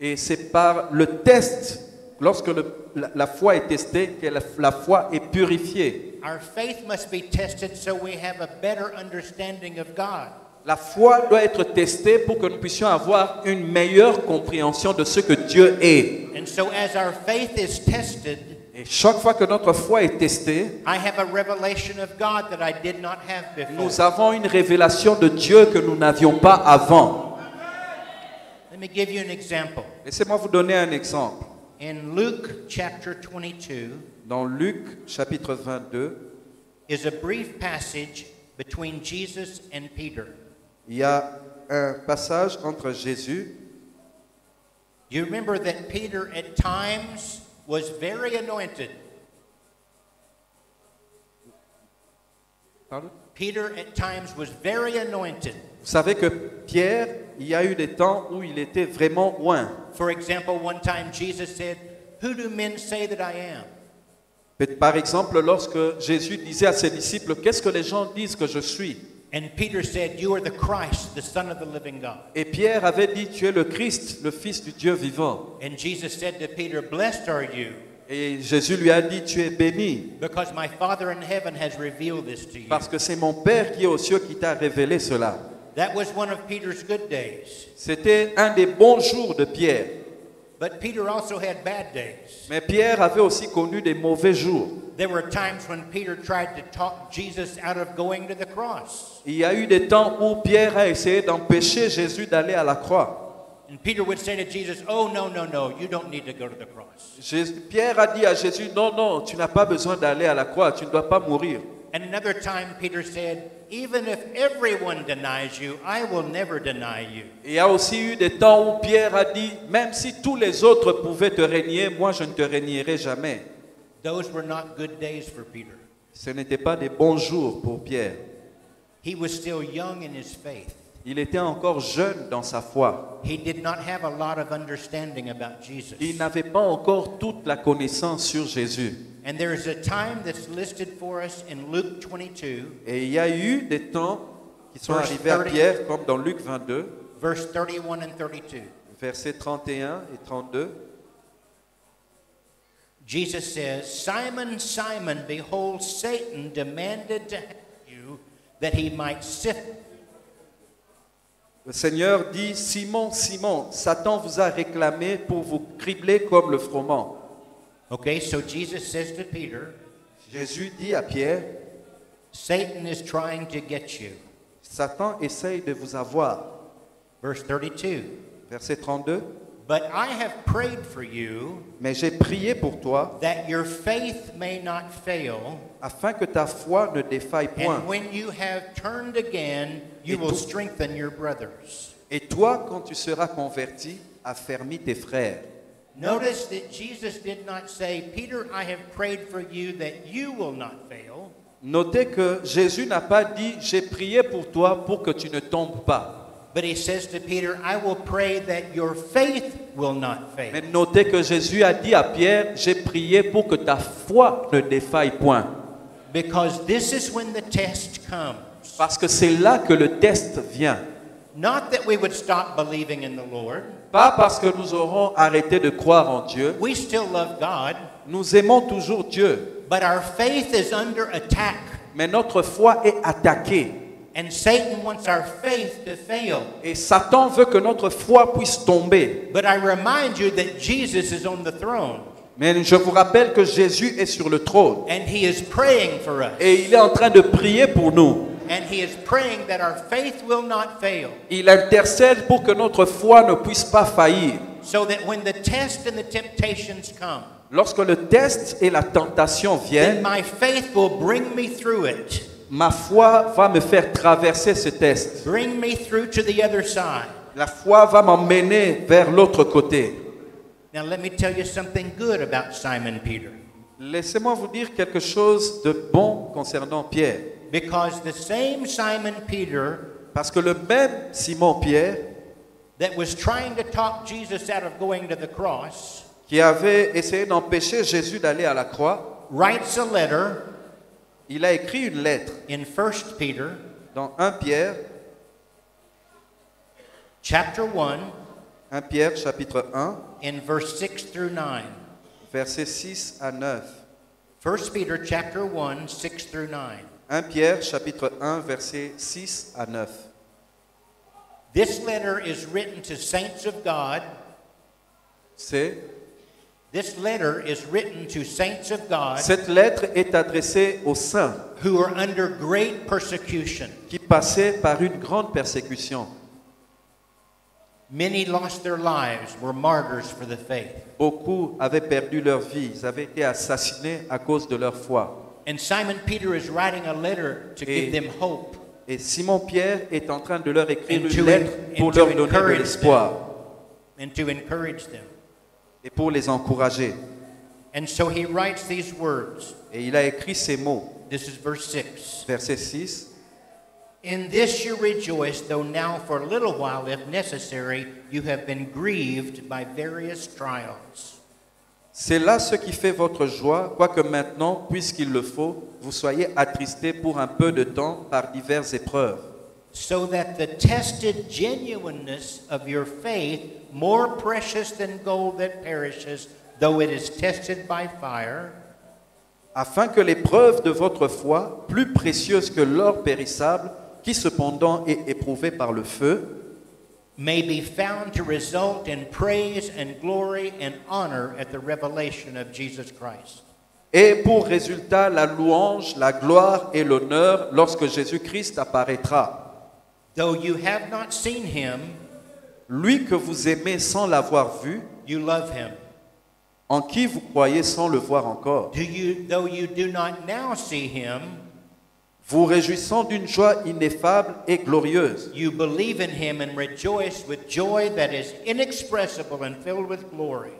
Et c'est par le test, lorsque la foi est testée, que la foi est purifiée. Our faith must be tested so we have a better understanding of God. La foi doit être testée pour que nous puissions avoir une meilleure compréhension de ce que Dieu est. And so as our faith is tested, Et chaque fois que notre foi est testée, I have a revelation of God that I did not have before. nous avons une révélation de Dieu que nous n'avions pas avant. Let me give you an example. Laissez-moi vous donner un exemple. In Luke chapter 22, Dans Luc chapitre 22, is a brief passage between Jesus and Peter. il y a un passage entre Jésus. You remember that Peter at times was very anointed. Pardon? Peter at times was very anointed. Vous savez que Pierre, il y a eu des temps où il était vraiment oint. For example, one time Jesus said, "Who do men say that I am?" Par exemple, lorsque Jésus disait à ses disciples, qu'est-ce que les gens disent que je suis? And Peter said, "You are the Christ, the Son of the living God." Et Pierre avait dit, tu es le Christ, le Fils du Dieu vivant. And Jesus said to Peter, "Blessed are you, Et Jésus lui a dit, tu es béni, because my Father in heaven has revealed this to you." parce que c'est mon Père qui est aux cieux qui t'a révélé cela. That was one of Peter's good days. C'était un des bons jours de Pierre. But Peter also had bad days. Mais Pierre avait aussi connu des mauvais jours. There were times when Peter tried to talk Jesus out of going to the cross. Il y a eu des temps où Pierre a essayé d'empêcher Jésus d'aller à la croix. And Peter would say to Jesus, "Oh, no, no, no, you don't need to go to the cross." Pierre a dit à Jésus, non, non, tu n'as pas besoin d'aller à la croix, tu ne dois pas mourir. And another time Peter said, "Even if everyone denies you, I will never deny you." Il y a aussi eu des temps où Pierre a dit, même si tous les autres pouvaient te régner, moi je ne te régnerai jamais. Those were not good days for Peter. Ce n'était pas des bons jours pour Pierre. He was still young in his faith. Il était encore jeune dans sa foi. He did not have a lot of understanding about Jesus. Il n'avait pas encore toute la connaissance sur Jésus. And there is a time that's listed for us in Luke 22. Et il y a eu des temps qui sont Verse arrivés à 30. Pierre, comme dans Luc 22, Verse 31 and 32. versets 31 et 32. Jesus says, "Simon, Simon, behold, Satan demanded to have you that he might sift." Le Seigneur dit, Simon, Simon, Satan vous a réclamé pour vous cribler comme le froment. Okay, so Jesus says to Peter, Jésus dit à Pierre, Satan is trying to get you. Satan essaye de vous avoir. Verse 32. Verset 32. But I have prayed for you Mais j'ai prié pour toi, that your faith may not fail, afin que ta foi ne défaille point. and when you have turned again, you Et will tout- strengthen your brothers. Et toi, quand tu seras converti, affermis tes frères. Notice that Jesus did not say, Peter, I have prayed for you that you will not fail. Notez que Jésus n'a pas dit, j'ai prié pour toi pour que tu ne tombes pas. But he says to Peter, I will pray that your faith will not fail. Mais notez que Jésus a dit à Pierre, j'ai prié pour que ta foi ne défaille point. Because this is when the test comes. Parce que c'est là que le test vient. Not that we would stop believing in the Lord. Pas parce que nous aurons arrêté de croire en Dieu. We still love God. Nous aimons toujours Dieu. But our faith is under attack. Mais notre foi est attaquée. And Satan wants our faith to fail. Et Satan veut que notre foi puisse tomber. But I remind you that Jesus is on the throne. Mais je vous rappelle que Jésus est sur le trône. And he is praying for us. Et il est en train de prier pour nous. And he is praying that our faith will not fail. Il intercède pour que notre foi ne puisse pas faillir. So that when the test and the temptations come, Lorsque le test et la tentation then viennent, my faith will bring me through it. ma foi va me faire traverser ce test. Bring me through to the other side. La foi va m'emmener vers l'autre côté. Now let me tell you something good about Simon Peter. Laissez-moi vous dire quelque chose de bon concernant Pierre. Because the same Simon Peter Parce que le même Simon-Pierre, that was trying to talk Jesus out of going to the cross qui avait essayé d'empêcher Jésus d'aller à la croix, writes a letter il a écrit une lettre in 1 Peter dans 1 Pierre, chapter 1 1 Pierre chapitre 1, in verse 6 through 9. versets 6 à 9. 1 Peter chapter 1, 6 through 9. 1 Pierre chapitre 1, versets 6 à 9. This letter is written to saints of God C'est This letter is written to saints of God Cette lettre est adressée aux saints who are under great persecution. qui passaient par une grande persécution. Many lost their lives, were martyrs for the faith. Beaucoup avaient perdu leur vie, ils avaient été assassinés à cause de leur foi. And Simon Peter is writing a letter to give them hope. Et Simon-Pierre est en train de leur écrire And une lettre pour leur donner de l'espoir and to encourage them. et pour les encourager. And so he writes these words. Et il a écrit ces mots. This is verse 6. Verset 6. In this you rejoice, though now for a little while, if necessary, you have been grieved by various trials. C'est là ce qui fait votre joie, quoique maintenant, puisqu'il le faut, vous soyez attristés pour un peu de temps par diverses épreuves. So that the tested genuineness of your faith, more precious than gold that perishes, though it is tested by fire, afin que l'épreuve de votre foi, plus précieuse que l'or périssable, qui cependant est éprouvé par le feu, may be found to result in praise and glory and honor at the revelation of Jesus Christ. ait pour résultat la louange, la gloire et l'honneur lorsque Jésus-Christ apparaîtra. Though you have not seen him, lui que vous aimez sans l'avoir vu, you love him. En qui vous croyez sans le voir encore. Though you do not now see him, vous réjouissant d'une joie ineffable et glorieuse. You believe in him and rejoice with joy that is inexpressible and filled with glory.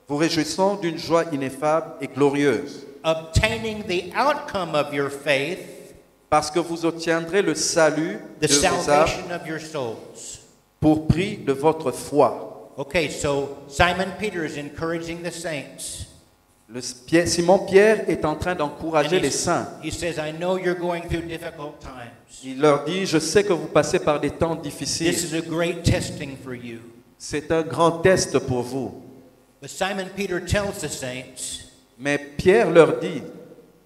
Vous réjouissant d'une joie ineffable et glorieuse. Obtaining the outcome of your faith, parce que vous obtiendrez le salut the de vos âmes salvation of your souls. Pour prix de votre foi. Okay, so Simon Peter is encouraging the saints. Simon-Pierre est en train d'encourager les saints. He says, I know you're going through difficult times. Il leur dit, je sais que vous passez par des temps difficiles. This is a great testing for you. C'est un grand test pour vous. But Simon Peter tells the saints, mais Pierre leur dit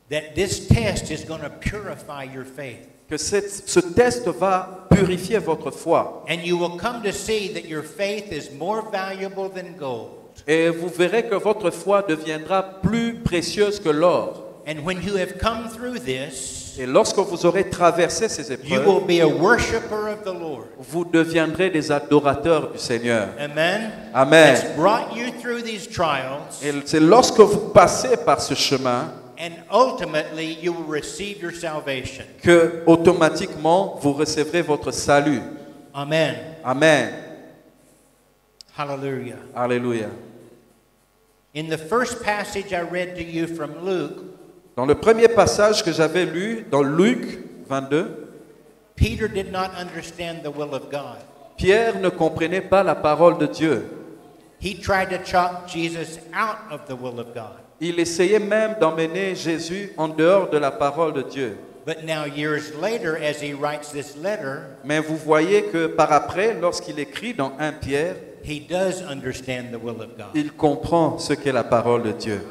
that this test is going to purify your faith. Que ce test va purifier votre foi. And you will come to see that your faith is more valuable than gold. Et vous verrez que votre foi deviendra plus précieuse que l'or. And when you have come through this, et lorsque vous aurez traversé ces épreuves, you will be a worshiper of the Lord. Vous deviendrez des adorateurs du Seigneur. Amen. Amen. It's brought you through these trials. Et c'est lorsque vous passez par ce chemin and ultimately you will receive your salvation. Que automatiquement vous recevrez votre salut. Amen. Amen. Hallelujah. Alléluia. In the first passage I read to you from Luke, dans le premier passage que j'avais lu dans Luc 22, Peter did not understand the will of God. Pierre ne comprenait pas la parole de Dieu. He tried to talk Jesus out of the will of God. Il essayait même d'emmener Jésus en dehors de la parole de Dieu. But now years later, as he writes this letter, mais vous voyez que par après, lorsqu'il écrit dans 1 Pierre, he does understand the will of God. Il comprend ce qu'est la parole de Dieu.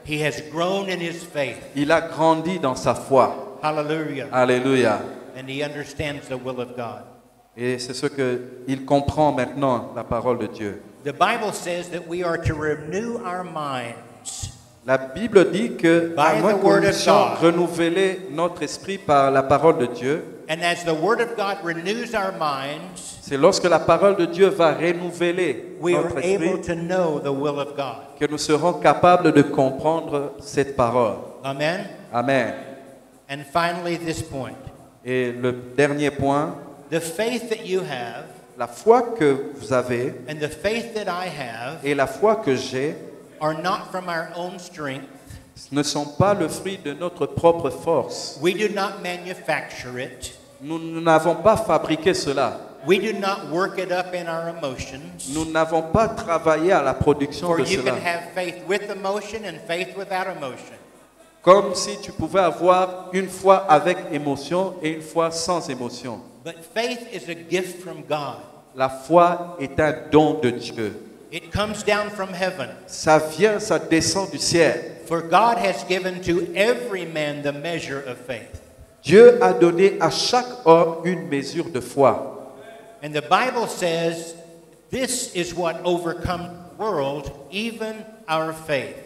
He has grown in his faith. Il a grandi dans sa foi. Hallelujah. Alléluia. And he understands the will of God. Et c'est ce qu'il comprend maintenant, la parole de Dieu. The Bible says that we are to renew our minds. La Bible dit que à moins que nous puissions renouveler notre esprit par la parole de Dieu, and as the Word of God renews our minds, c'est lorsque la parole de Dieu va renouveler notre esprit que nous serons capables de comprendre cette parole. Amen. Amen. And finally, this point. Et le dernier point, the faith that you have, la foi que vous avez and the faith that I have, et la foi que j'ai are not from our own strength. Ne sont pas le fruit de notre propre force. We do not manufacture it. Nous n'avons pas fabriqué cela. We do not work it up in our emotions. Nous n'avons pas travaillé à la production For de you cela. can have faith with emotion and faith without emotion. Comme si tu pouvais avoir une foi avec émotion et une foi sans émotion. But faith is a gift from God. La foi est un don de Dieu. It comes down from heaven. Ça vient, ça descend du ciel. For God has given to every man the measure of faith. Dieu a donné à chaque homme une mesure de foi. And the Bible says this is what world, even our faith.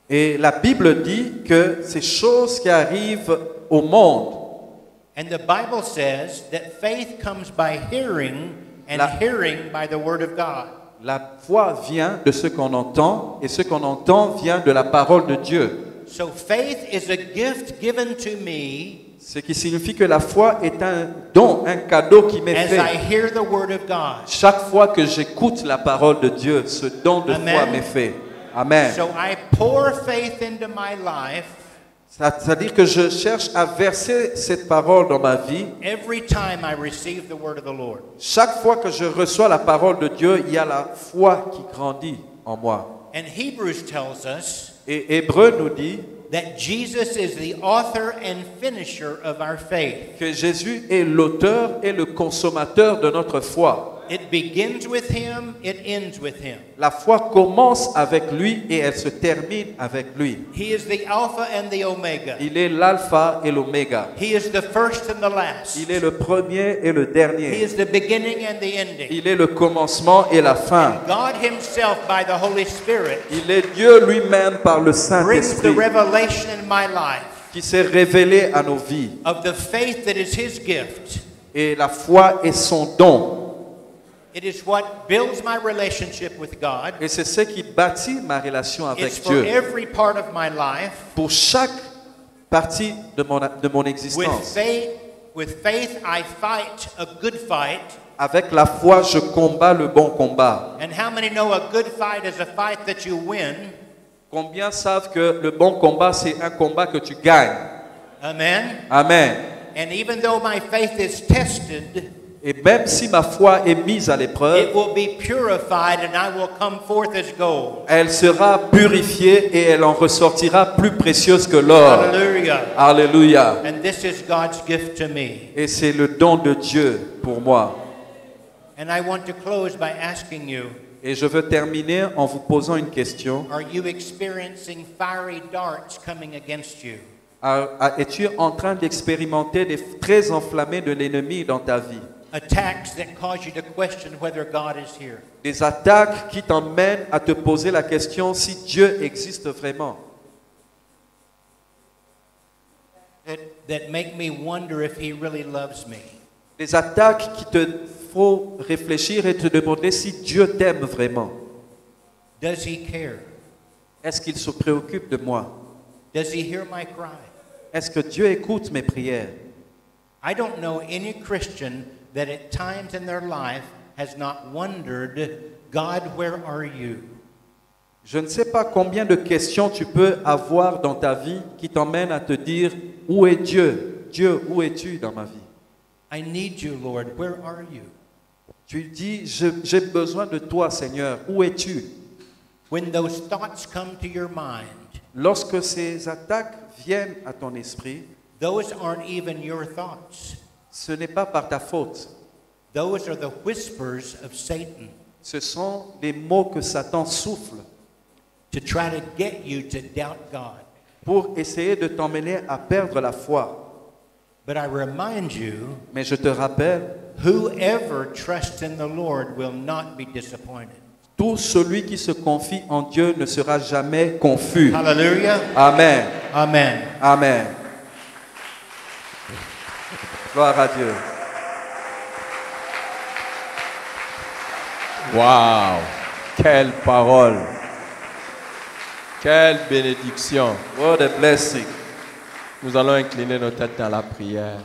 Et la Bible dit que ces choses qui arrivent au monde, And the Bible says that faith comes by hearing, and hearing by the word of God. la foi vient de ce qu'on entend, et ce qu'on entend vient de la parole de Dieu. So faith is a gift given to me Ce qui signifie que la foi est un don, un cadeau qui m'est as fait. I hear the word of God. Chaque fois que j'écoute la parole de Dieu, ce don de Amen. foi m'est fait. Amen. So I pour faith into my life C'est-à-dire que je cherche à verser cette parole dans ma vie. every time I receive the word of the Lord. Chaque fois que je reçois la parole de Dieu, il y a la foi qui grandit en moi. And Hebrews tells us Et Hébreu nous dit that Jesus is the author and finisher of our faith. que Jésus est l'auteur et le consommateur de notre foi. It begins with him, it ends with him. La foi commence avec lui et elle se termine avec lui. He is the Alpha and the Omega. Il est l'alpha et l'oméga. He is the first and the last. Il est le premier et le dernier. He is the beginning and the ending. Il est le commencement et la fin. God himself, by the Holy Spirit, Il est Dieu lui-même par le brings the Saint-Esprit revelation in my life qui s'est révélé à nos vies. of the faith that is his gift. Et la foi est son don. It is what builds my relationship with God. Et c'est ce qui bâtit ma relation It's avec for Dieu. every part of my life. Pour chaque partie de mon With existence. faith, I fight a good fight. Avec la foi, je combats le bon combat. And how many know a good fight is a fight that you win? Combien savent que le bon combat, c'est un combat que tu gagnes? Amen. Amen. And even though my faith is tested, Et même si ma foi est mise à l'épreuve, it will be purified and I will come forth as gold. elle sera purifiée et elle en ressortira plus précieuse que l'or. Hallelujah. Alléluia. And this is God's gift to me. Et c'est le don de Dieu pour moi. And I want to close by asking you, Et je veux terminer en vous posant une question. are you experiencing fiery darts coming against you? Es-tu en train d'expérimenter des traits enflammés de l'ennemi dans ta vie? Attacks that cause you to question whether God is here. Des attaques qui t'emmènent à te poser la question si Dieu existe vraiment. That make me wonder if he really loves me. Des attaques qui te font réfléchir et te demander si Dieu t'aime vraiment. Does he care? Est-ce qu'il se préoccupe de moi? Does he hear my cry? Est-ce que Dieu écoute mes prières? I don't know any Christian that at times in their life has not wondered, God, where are you? Je ne sais pas combien de questions tu peux avoir dans ta vie qui t'emmènent à te dire, où est Dieu? Dieu, où es-tu dans ma vie? I need you, Lord. Where are you? Tu dis, j'ai besoin de toi, Seigneur. Où es-tu? When those thoughts come to your mind, Lorsque ces attaques viennent à ton esprit, those aren't even your thoughts. ce n'est pas par ta faute. Those are the whispers of Satan Ce sont des mots que Satan souffle to try to get you to doubt God. pour essayer de t'emmener à perdre la foi. But I remind you, Mais je te rappelle, whoever trusts in the Lord will not be disappointed. tout celui qui se confie en Dieu ne sera jamais confus. Hallelujah. Amen. Amen. Amen. Gloire à Dieu. Waouh! Quelle parole! Quelle bénédiction! What a blessing. Nous allons incliner nos têtes dans la prière.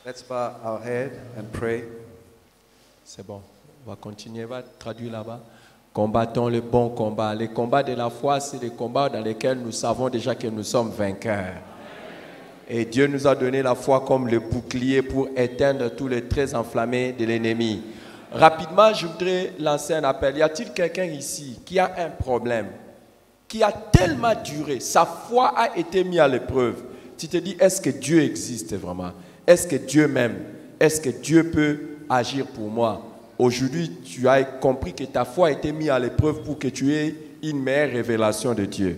Let's bow our head and pray. C'est bon. On va continuer. On va traduire là-bas. Combattons le bon combat. Les combats de la foi, c'est les combats dans lesquels nous savons déjà que nous sommes vainqueurs. Et Dieu nous a donné la foi comme le bouclier pour éteindre tous les traits enflammés de l'ennemi. Rapidement, je voudrais lancer un appel. Y a-t-il quelqu'un ici qui a un problème, qui a tellement duré, sa foi a été mise à l'épreuve? Tu te dis, est-ce que Dieu existe vraiment? Est-ce que Dieu m'aime? Est-ce que Dieu peut agir pour moi? Aujourd'hui, tu as compris que ta foi a été mise à l'épreuve pour que tu aies une meilleure révélation de Dieu.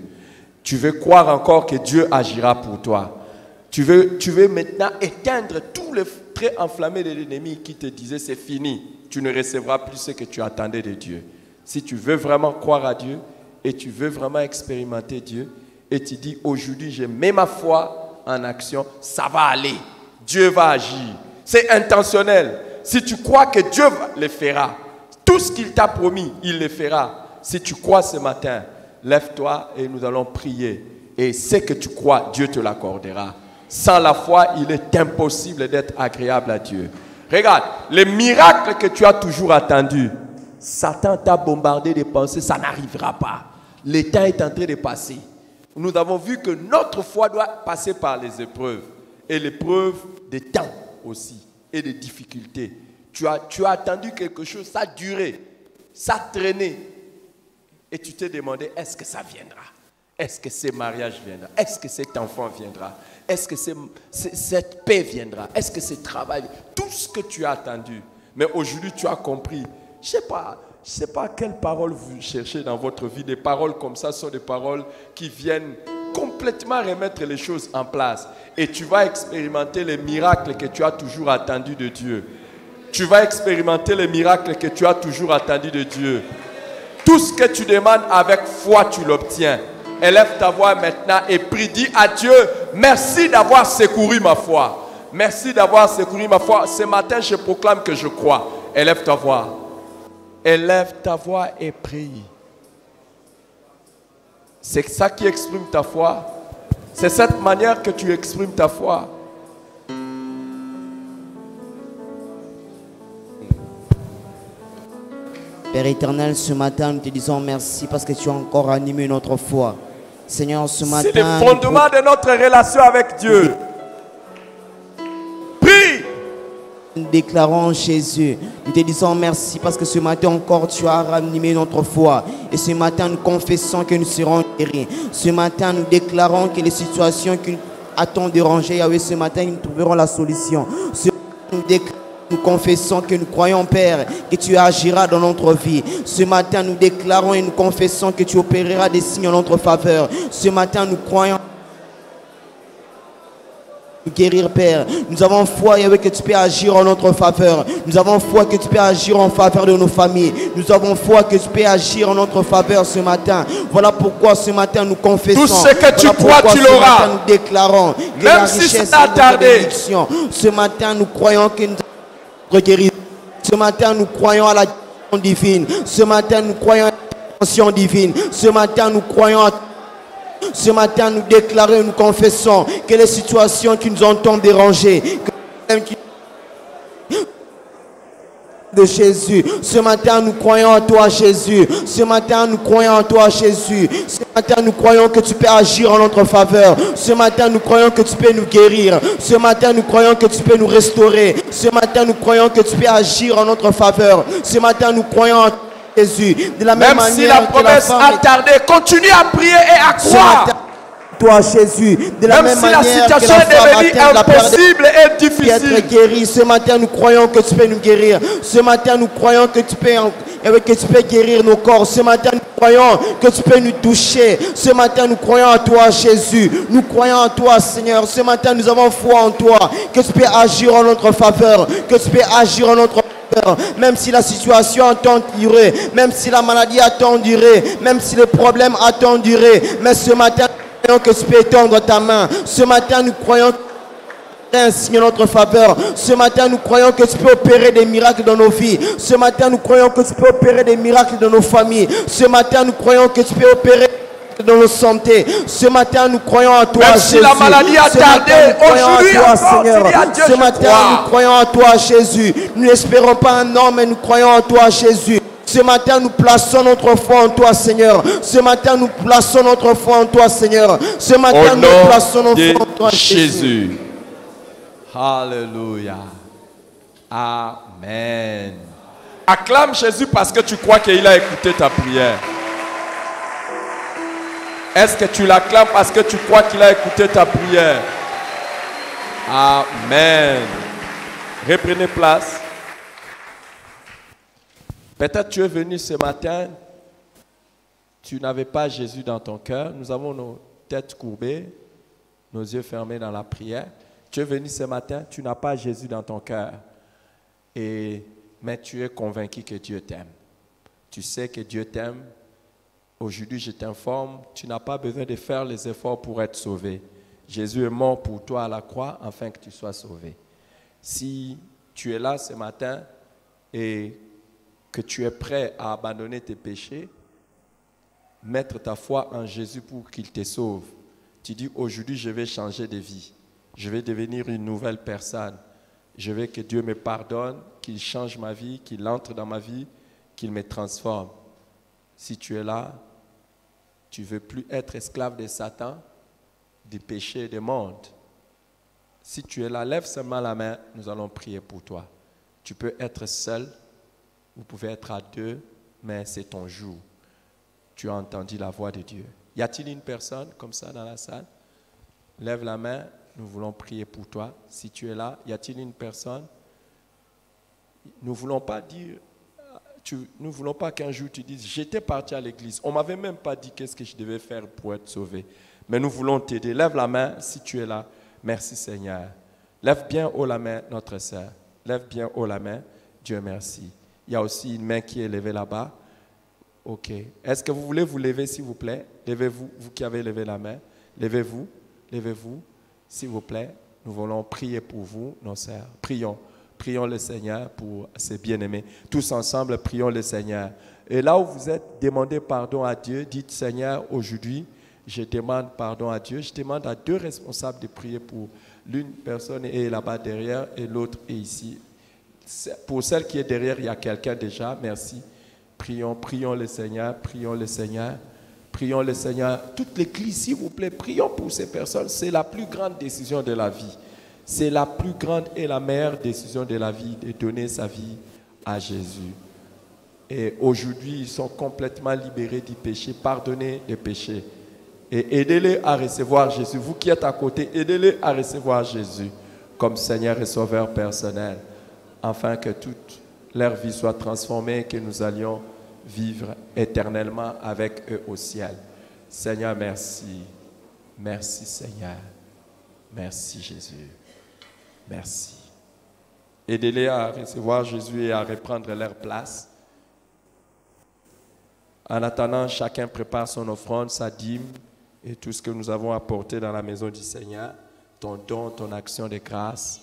Tu veux croire encore que Dieu agira pour toi. Tu veux maintenant éteindre tous les traits enflammés de l'ennemi qui te disait c'est fini. Tu ne recevras plus ce que tu attendais de Dieu. Si tu veux vraiment croire à Dieu et tu veux vraiment expérimenter Dieu et tu dis aujourd'hui je mets ma foi en action, ça va aller. Dieu va agir. C'est intentionnel. Si tu crois que Dieu le fera, tout ce qu'il t'a promis, il le fera. Si tu crois ce matin, lève-toi et nous allons prier. Et ce que tu crois, Dieu te l'accordera. Sans la foi, il est impossible d'être agréable à Dieu. Regarde, les miracles que tu as toujours attendus, Satan t'a bombardé de pensées, ça n'arrivera pas. Le temps est en train de passer. Nous avons vu que notre foi doit passer par les épreuves. Et l'épreuve des temps aussi. Et des difficultés. Tu as attendu quelque chose, ça a duré. Ça a traîné. Et tu t'es demandé, est-ce que ça viendra? Est-ce que ce mariage viendra? Est-ce que cet enfant viendra? Est-ce que cette paix viendra? Est-ce que ce travail? Tout ce que tu as attendu. Mais aujourd'hui, tu as compris. Je ne sais pas quelles paroles vous cherchez dans votre vie. Des paroles comme ça sont des paroles qui viennent complètement remettre les choses en place. Et tu vas expérimenter les miracles que tu as toujours attendus de Dieu. Tu vas expérimenter les miracles que tu as toujours attendus de Dieu. Tout ce que tu demandes avec foi, tu l'obtiens. Élève ta voix maintenant et prie. Dis à Dieu, merci d'avoir secouru ma foi. Merci d'avoir secouru ma foi. Ce matin, je proclame que je crois. Élève ta voix. Élève ta voix et prie. C'est ça qui exprime ta foi. C'est cette manière que tu exprimes ta foi. Père éternel, ce matin, nous te disons merci parce que tu as encore animé notre foi. Seigneur, ce matin... C'est le fondement de notre relation avec Dieu. Prie. Nous déclarons Jésus, nous te disons merci parce que ce matin encore tu as ranimé notre foi. Et ce matin nous confessons que nous serons guéris. Ce matin nous déclarons que les situations qui attendent de ranger, Yahweh, ce matin nous trouverons la solution. Ce matin, nous confessons que nous croyons, Père, que tu agiras dans notre vie. Ce matin, nous déclarons et nous confessons que tu opéreras des signes en notre faveur. Ce matin, nous croyons guérir, Père. Nous avons foi, Yahweh, que tu peux agir en notre faveur. Nous avons foi que tu peux agir en faveur de nos familles. Nous avons foi que tu peux agir en notre faveur ce matin. Voilà pourquoi ce matin nous confessons. Tout ce que tu crois, tu l'auras. Nous déclarons que même la si richesse ça a tardé. Ce matin, nous croyons que nous guérir. Ce matin, nous croyons à la guérison divine. Ce matin, nous croyons à l'intervention divine. Ce matin, nous croyons à... Ce matin, nous déclarons et nous confessons que les situations qui nous ont tant dérangés, de Jésus. Ce matin, nous croyons en toi, Jésus. Ce matin, nous croyons en toi, Jésus. Ce matin, nous croyons que tu peux agir en notre faveur. Ce matin, nous croyons que tu peux nous guérir. Ce matin, nous croyons que tu peux nous restaurer. Ce matin, nous croyons que tu peux agir en notre faveur. Ce matin, nous croyons en Jésus. De la même manière, si la promesse a tardé, continue à prier et à croire. Toi, Jésus, de la même manière, si la situation est devenue impossible et difficile, être guéri. Ce matin, nous croyons que tu peux nous guérir. Ce matin, nous croyons que tu peux guérir nos corps. Ce matin, nous croyons que tu peux nous toucher. Ce matin, nous croyons en toi, Jésus. Nous croyons en toi, Seigneur. Ce matin, nous avons foi en toi. Que tu peux agir en notre faveur. Que tu peux agir en notre faveur. Même si la situation a tant duré, même si la maladie a tant duré, même si le problème a tant duré, mais ce matin, que tu peux étendre ta main. Ce matin, nous croyons que tu peux un signe en notre faveur. Ce matin, nous croyons que tu peux opérer des miracles dans nos vies. Ce matin, nous croyons que tu peux opérer des miracles dans nos familles. Ce matin, nous croyons que tu peux opérer dans nos santé. Ce matin, nous croyons en toi, même Jésus. si la maladie a tardé, aujourd'hui encore, Seigneur. Ce matin, nous croyons en toi, Jésus. Nous n'espérons pas un homme, mais nous croyons en toi, Jésus. Ce matin, nous plaçons notre foi en toi, Seigneur. Ce matin, nous plaçons notre foi en toi, Seigneur. Ce matin, nous plaçons notre foi en toi, Jésus. Alléluia. Amen. Acclame Jésus parce que tu crois qu'il a écouté ta prière. Est-ce que tu l'acclames parce que tu crois qu'il a écouté ta prière? Amen. Reprenez place. Peut-être tu es venu ce matin, tu n'avais pas Jésus dans ton cœur. Nous avons nos têtes courbées, nos yeux fermés dans la prière. Tu es venu ce matin, tu n'as pas Jésus dans ton cœur. Mais tu es convaincu que Dieu t'aime. tu sais que Dieu t'aime. Aujourd'hui, je t'informe, tu n'as pas besoin de faire les efforts pour être sauvé. Jésus est mort pour toi à la croix afin que tu sois sauvé. Si tu es là ce matin et que tu es prêt à abandonner tes péchés, mettre ta foi en Jésus pour qu'il te sauve, tu dis aujourd'hui je vais changer de vie, je vais devenir une nouvelle personne, je veux que Dieu me pardonne, qu'il change ma vie, qu'il entre dans ma vie, qu'il me transforme. Si tu es là, tu ne veux plus être esclave de Satan, du péché et du monde. Si tu es là, lève seulement la main, nous allons prier pour toi. Tu peux être seul, vous pouvez être à deux, mais c'est ton jour. Tu as entendu la voix de Dieu. Y a-t-il une personne comme ça dans la salle? Lève la main, nous voulons prier pour toi. Si tu es là, y a-t-il une personne? Nous ne voulons pas dire, nous ne voulons pas qu'un jour tu dises, j'étais parti à l'église, on ne m'avait même pas dit qu'est-ce que je devais faire pour être sauvé. Mais nous voulons t'aider. Lève la main si tu es là. Merci Seigneur. Lève bien haut la main, notre sœur. Lève bien haut la main. Dieu merci. Il y a aussi une main qui est levée là-bas. Ok. Est-ce que vous voulez vous lever, s'il vous plaît? Levez-vous, vous qui avez levé la main. Levez-vous, levez-vous, s'il vous plaît. Nous voulons prier pour vous, nos sœurs. Prions. Prions le Seigneur pour ses bien-aimés. Tous ensemble, prions le Seigneur. Et là où vous êtes, demandez pardon à Dieu. Dites, Seigneur, aujourd'hui, je demande pardon à Dieu. Je demande à deux responsables de prier pour l'une personne est là-bas derrière et l'autre est ici. Pour celle qui est derrière, il y a quelqu'un déjà. Merci. Prions, prions le Seigneur, prions le Seigneur, prions le Seigneur. Toute l'église, s'il vous plaît, prions pour ces personnes. C'est la plus grande décision de la vie. C'est la plus grande et la meilleure décision de la vie, de donner sa vie à Jésus. Et aujourd'hui, ils sont complètement libérés du péché, pardonnés des péchés. Et aidez-les à recevoir Jésus. Vous qui êtes à côté, aidez-les à recevoir Jésus comme Seigneur et Sauveur personnel, afin que toute leur vie soit transformée et que nous allions vivre éternellement avec eux au ciel. Seigneur, merci. Merci Seigneur. Merci Jésus. Merci. Aidez-les à recevoir Jésus et à reprendre leur place. En attendant, chacun prépare son offrande, sa dîme et tout ce que nous avons apporté dans la maison du Seigneur, ton don, ton action de grâce.